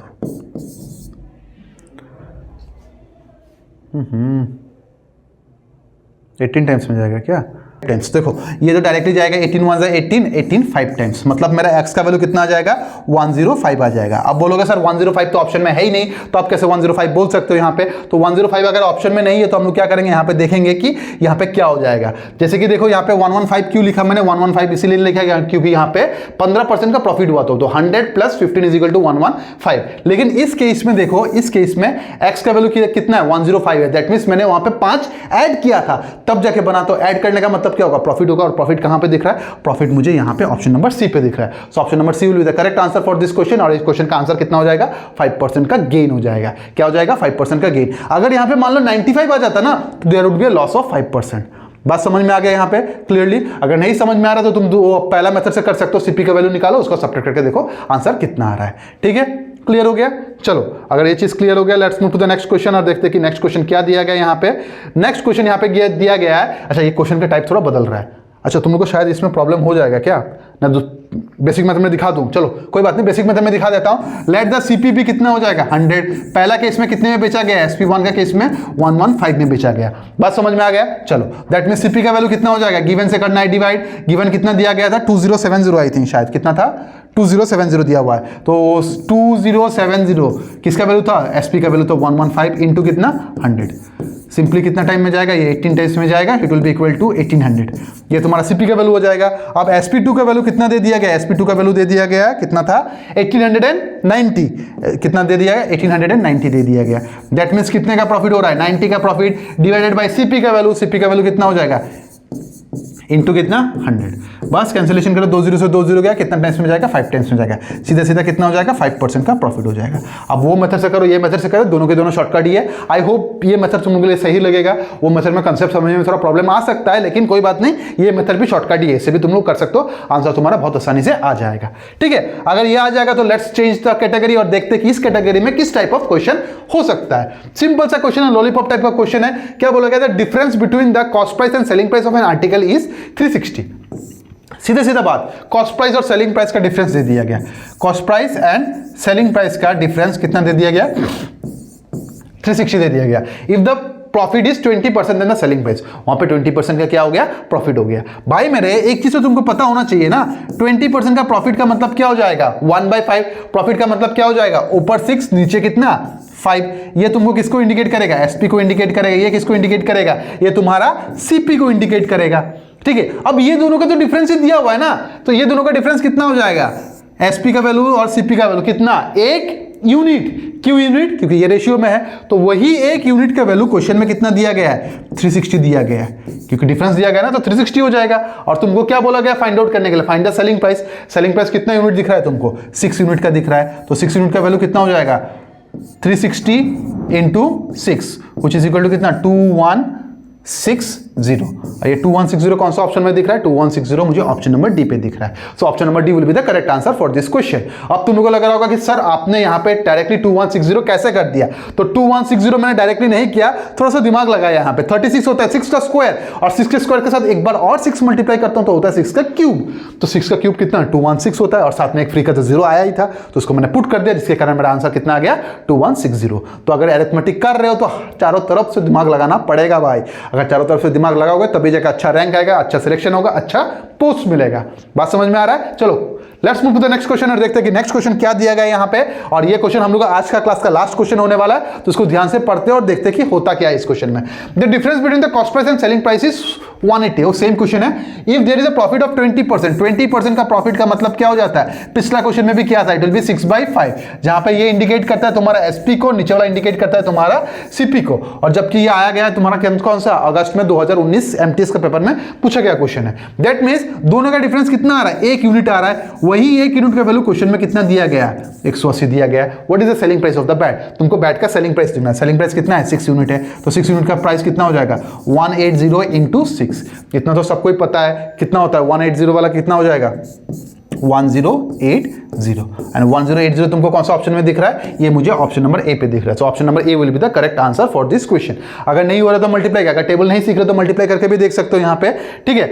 18 टाइम्स में जाएगा क्या, टाइम्स। देखो ये तो डायरेक्टली जाएगा 18 1 18 5 टाइम्स, मतलब मेरा x का वैल्यू कितना आ जाएगा 105 आ जाएगा। अब बोलोगे सर 105 तो ऑप्शन में है ही नहीं, तो आप कैसे 105 बोल सकते हो यहाँ पे। तो 105 अगर ऑप्शन में नहीं है तो हम लोग क्या करेंगे, यहाँ पे देखेंगे कि यहाँ पे क्या हो जाएगा। जैसे कि देखो यहाँ पे 115 क्यों लिखा मैंने, 115 इसीलिए लिखा गया क्योंकि यहाँ पे 15% का प्रॉफिट हुआ, तो 100 प्लस 15 इज इक्वल टू 115। लेकिन इस केस में देखो, इस केस में x का वैल्यू कितना है 105 है, दैट मीन्स मैंने वहां पे 5 ऐड किया था तब जाके बना। तो ऐड करने का मतलब क्या होगा, प्रॉफिट होगा, और प्रॉफिट कहां पे दिख रहा है, प्रॉफिट मुझे यहां पे ऑप्शन नंबर सी पे दिख रहा है। So option number C will be the correct answer for this question, और इस क्वेश्चन का आंसर कितना हो जाएगा 5% का गेन हो जाएगा। क्या हो जाएगा 5% का गेन। अगर यहां पे मान लो 95 आ जाता ना, तो there would be a loss of 5%। बात समझ में आ गया यहाँ पे क्लियरली। अगर नहीं समझ में आ रहा तो तुम पहला मेथड से कर सकते हो, सीपी का वैल्यू निकालो, उसको सब्ट्रैक्ट करके देखो आंसर कितना आ रहा है, ठीक है। क्लियर हो गया। चलो अगर ये चीज क्लियर हो गया, let's move to the next question और देखते हैं कि नेक्स्ट क्वेश्चन क्या दिया गया यहाँ पे। नेक्स्ट क्वेश्चन यहाँ पे दिया गया है, अच्छा ये क्वेश्चन का टाइप थोड़ा बदल रहा है। अच्छा तुम लोग को शायद इसमें प्रॉब्लम हो जाएगा क्या, ना बेसिक मेथड में दिखा दूं, चलो कोई बात नहीं, बेसिक मेथड में दिखा देता हूं। लेट द सीपीबी कितना हो जाएगा 100। पहला केस में कितने में बेचा गया, SP1 का केस में 115 में बेचा गया। बात समझ में आ गया। चलो दैट मीन सीपी का वैल्यू कितना हो जाएगा, गिवन से करना है डिवाइड। गिवन कितना दिया गया था 2070 आई थिंक, शायद कितना था 2070 दिया हुआ है। तो 2070 किसका वैल्यू था, SP का वैल्यू तो 115 इंटू कितना 100। सिंपली कितना टाइम में जाएगा, ये 18 टाइम्स में जाएगा, it will be equal to 1800। ये तुम्हारा सीपी का वैल्यू हो जाएगा। अब SP2 का वैल्यू कितना दे दिया गया, SP2 का वैल्यू दे दिया गया कितना था 1890। कितना दे दिया गया 1890 दे दिया गया। दैट मीन्स कितने का प्रॉफिट हो रहा है 90 का प्रॉफिट डिवाइडेड बाय सीपी का वैल्यू। सीपी का वैल्यू कितना हो जाएगा इंटू कितना 100, बस कैंसिलेशन करो, 2 0 से 2 0 गया, कितना टाइम्स में जाएगा 5 टाइम्स में जाएगा, सीधा सीधा कितना हो जाएगा 5% का प्रॉफिट हो जाएगा। अब वो मेथड से करो, ये मेथड से करो, दोनों के दोनों शॉर्टकट ही है। आई होप ये मेथड तुम लोगों के लिए सही लगेगा। वो मेथड में कंसेप्ट समझने में थोड़ा प्रॉब्लम आ सकता है, लेकिन कोई बात नहीं, ये मेथड भी शॉर्टकट ही है, इससे भी तुम लोग कर सकते हो, आंसर तुम्हारा बहुत आसानी से आ जाएगा। ठीक है, अगर ये आ जाएगा तो लेट्स चेंज द कैटेगरी और देखते हैं कि इस कैटेगरी में किस टाइप ऑफ क्वेश्चन हो सकता है। सिंपल सा क्वेश्चन है, लॉलीपॉप टाइप का क्वेश्चन है। क्या बोला गया था? Difference between the cost price and selling price of an article is 360। सीधे सीधा बात, कॉस्ट प्राइस और सेलिंग प्राइस का डिफरेंस दे दिया गया। Cost price and selling price का डिफरेंस कितना दे दिया गया? 360 दे दिया गया। If the profit is 20% then the selling price, वहां पे 20% का क्या हो गया? प्रॉफिट हो गया। भाई मेरे एक चीज तो तुमको पता होना चाहिए ना, 20% का प्रॉफिट का मतलब क्या हो जाएगा? 1/5। प्रॉफिट का मतलब क्या हो जाएगा? ऊपर 6 नीचे कितना 5। ये तुमको किसको इंडिकेट करेगा? एसपी को इंडिकेट करेगा। ये किसको इंडिकेट करेगा? ये तुम्हारा सीपी को इंडिकेट करेगा। ठीक है, अब ये दोनों का तो डिफरेंस ही दिया हुआ है ना, तो ये दोनों का डिफरेंस कितना हो जाएगा? एसपी का वैल्यू और सीपी का वैल्यू कितना? 1 यूनिट। क्यों यूनिट? क्योंकि ये रेशियो में है, तो वही 1 यूनिट का वैल्यू क्वेश्चन में कितना दिया गया है? 360 दिया गया है, क्योंकि डिफरेंस दिया गया ना, तो 360 हो जाएगा। और तुमको क्या बोला गया फाइंड आउट करने के लिए? Find the selling price. Selling price कितना यूनिट दिख रहा है तुमको? 6 यूनिट का दिख रहा है, तो 6 यूनिट का वैल्यू कितना हो जाएगा? 360 into 6 which is equal to कितना? 2160। और ये 2160 कौन सा ऑप्शन में दिख रहा है? 2160 मुझे ऑप्शन नंबर डी पे दिख रहा है। So option number D will be the correct answer for this question. अब तुम लोगों को लग रहा होगा कि सर आपने यहाँ पे डायरेक्टली 2160 कैसे कर दिया? तो 2160 मैंने डायरेक्टली नहीं किया, थोड़ा सा दिमाग लगाया। यहाँ पे 36 होता है 6 का स्क्वायर, और 6 के स्क्वायर के साथ एक बार और 6 मल्टीप्लाई करता हूं तो होता है 6 का क्यूब। तो 6 का क्यूब कितना? 216 होता है, और साथ में एक फ्री का तो 0 आया ही था, तो उसको मैंने पुट कर दिया, जिसके कारण मेरा आंसर कितना आ गया? 2160। तो अगर अरिथमेटिक कर रहे हो तो चारों तरफ से दिमाग लगाना पड़ेगा भाई। अगर चारों तरफ से दिमाग लगाओगे तभी जाकर अच्छा रैंक आएगा, अच्छा सिलेक्शन होगा, अच्छा पोस्ट मिलेगा। बात समझ में आ रहा है? चलो let's move to the next question और देखते हैं कि नेक्स्ट क्वेश्चन क्या दिया गया है यहाँ पे। और ये क्वेश्चन हम लोग आज का क्लास का लास्ट क्वेश्चन होने वाला है, तो इसको ध्यान से पढ़ते हैं और देखते हैं कि होता क्या है इस क्वेश्चन में। The difference between the cost price and selling price is 180। वो सेम क्वेश्चन है। If there is a profit of 20%, 20% का प्रॉफिट का मतलब क्या हो जाता है? पिछला क्वेश्चन में भी क्या था? इट विल बी 6/5, जहां पे ये इंडिकेट करता है तुम्हारा एसपी को, नीचे वाला इंडिकेट करता है तुम्हारा सीपी को। और जबकि ये आया गया है तुम्हारा कौन सा? अगस्त में 2019 एमटीएस का पेपर में पूछा गया क्वेश्चन है। दैट मींस दोनों का डिफरेंस कितना आ रहा है? 1 यूनिट आ रहा है। वही 1 यूनिट का वैल्यू क्वेश्चन में कितना दिया गया है? 180 दिया गया है। What is the selling price of the bat? तुमको बैट का सेलिंग प्राइस देखना है। सेलिंग प्राइस कितना है? 6 यूनिट है, तो 6 यूनिट का प्राइस कितना हो जाएगा? 180 इंटू 6। इतना तो सबको ही पता है कितना होता है। 180 वाला कितना हो जाएगा? 1080। एंड 1080 तुमको कौन सा ऑप्शन में दिख रहा है? ये मुझे ऑप्शन नंबर ए पे दिख रहा है। So option number A will be the correct answer for this question. अगर नहीं हो रहा तो मल्टीप्लाई, अगर टेबल नहीं सीख रहे तो मल्टीप्लाई करके भी देख सकते हो यहाँ पे। ठीक है,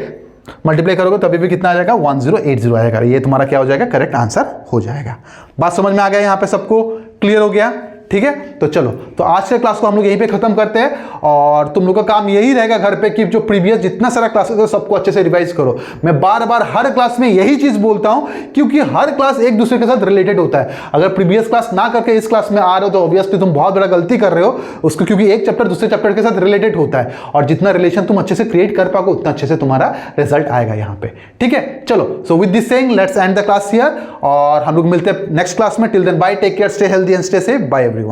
मल्टीप्लाई करोगे तभी भी कितना आ जाएगा? 1080 आएगा। ये तुम्हारा क्या हो जाएगा? करेक्ट आंसर हो जाएगा। बात समझ में आ गया? यहाँ पे सबको क्लियर हो गया? ठीक है, तो चलो, तो आज के क्लास को हम लोग यहीं पे खत्म करते हैं। और तुम लोग का काम यही रहेगा घर पे कि जो प्रीवियस जितना सारा क्लासेस है सबको अच्छे से रिवाइज करो। मैं बार बार हर क्लास में यही चीज बोलता हूं, क्योंकि हर क्लास एक दूसरे के साथ रिलेटेड होता है। अगर प्रीवियस क्लास ना करके इस क्लास में आ रहे हो तो ऑब्वियसली तुम बहुत बड़ा गलती कर रहे हो उसको, क्योंकि एक चैप्टर दूसरे चैप्टर के साथ रिलेटेड होता है। और जितना रिलेशन तुम अच्छे से क्रिएट कर पाओगे उतना अच्छे से तुम्हारा रिजल्ट आएगा यहाँ पे। ठीक है, चलो, so with this saying let's end the class here, और हम लोग मिलते हैं नेक्स्ट क्लास में। Till then bye, take care, stay healthy and stay safe. Bye.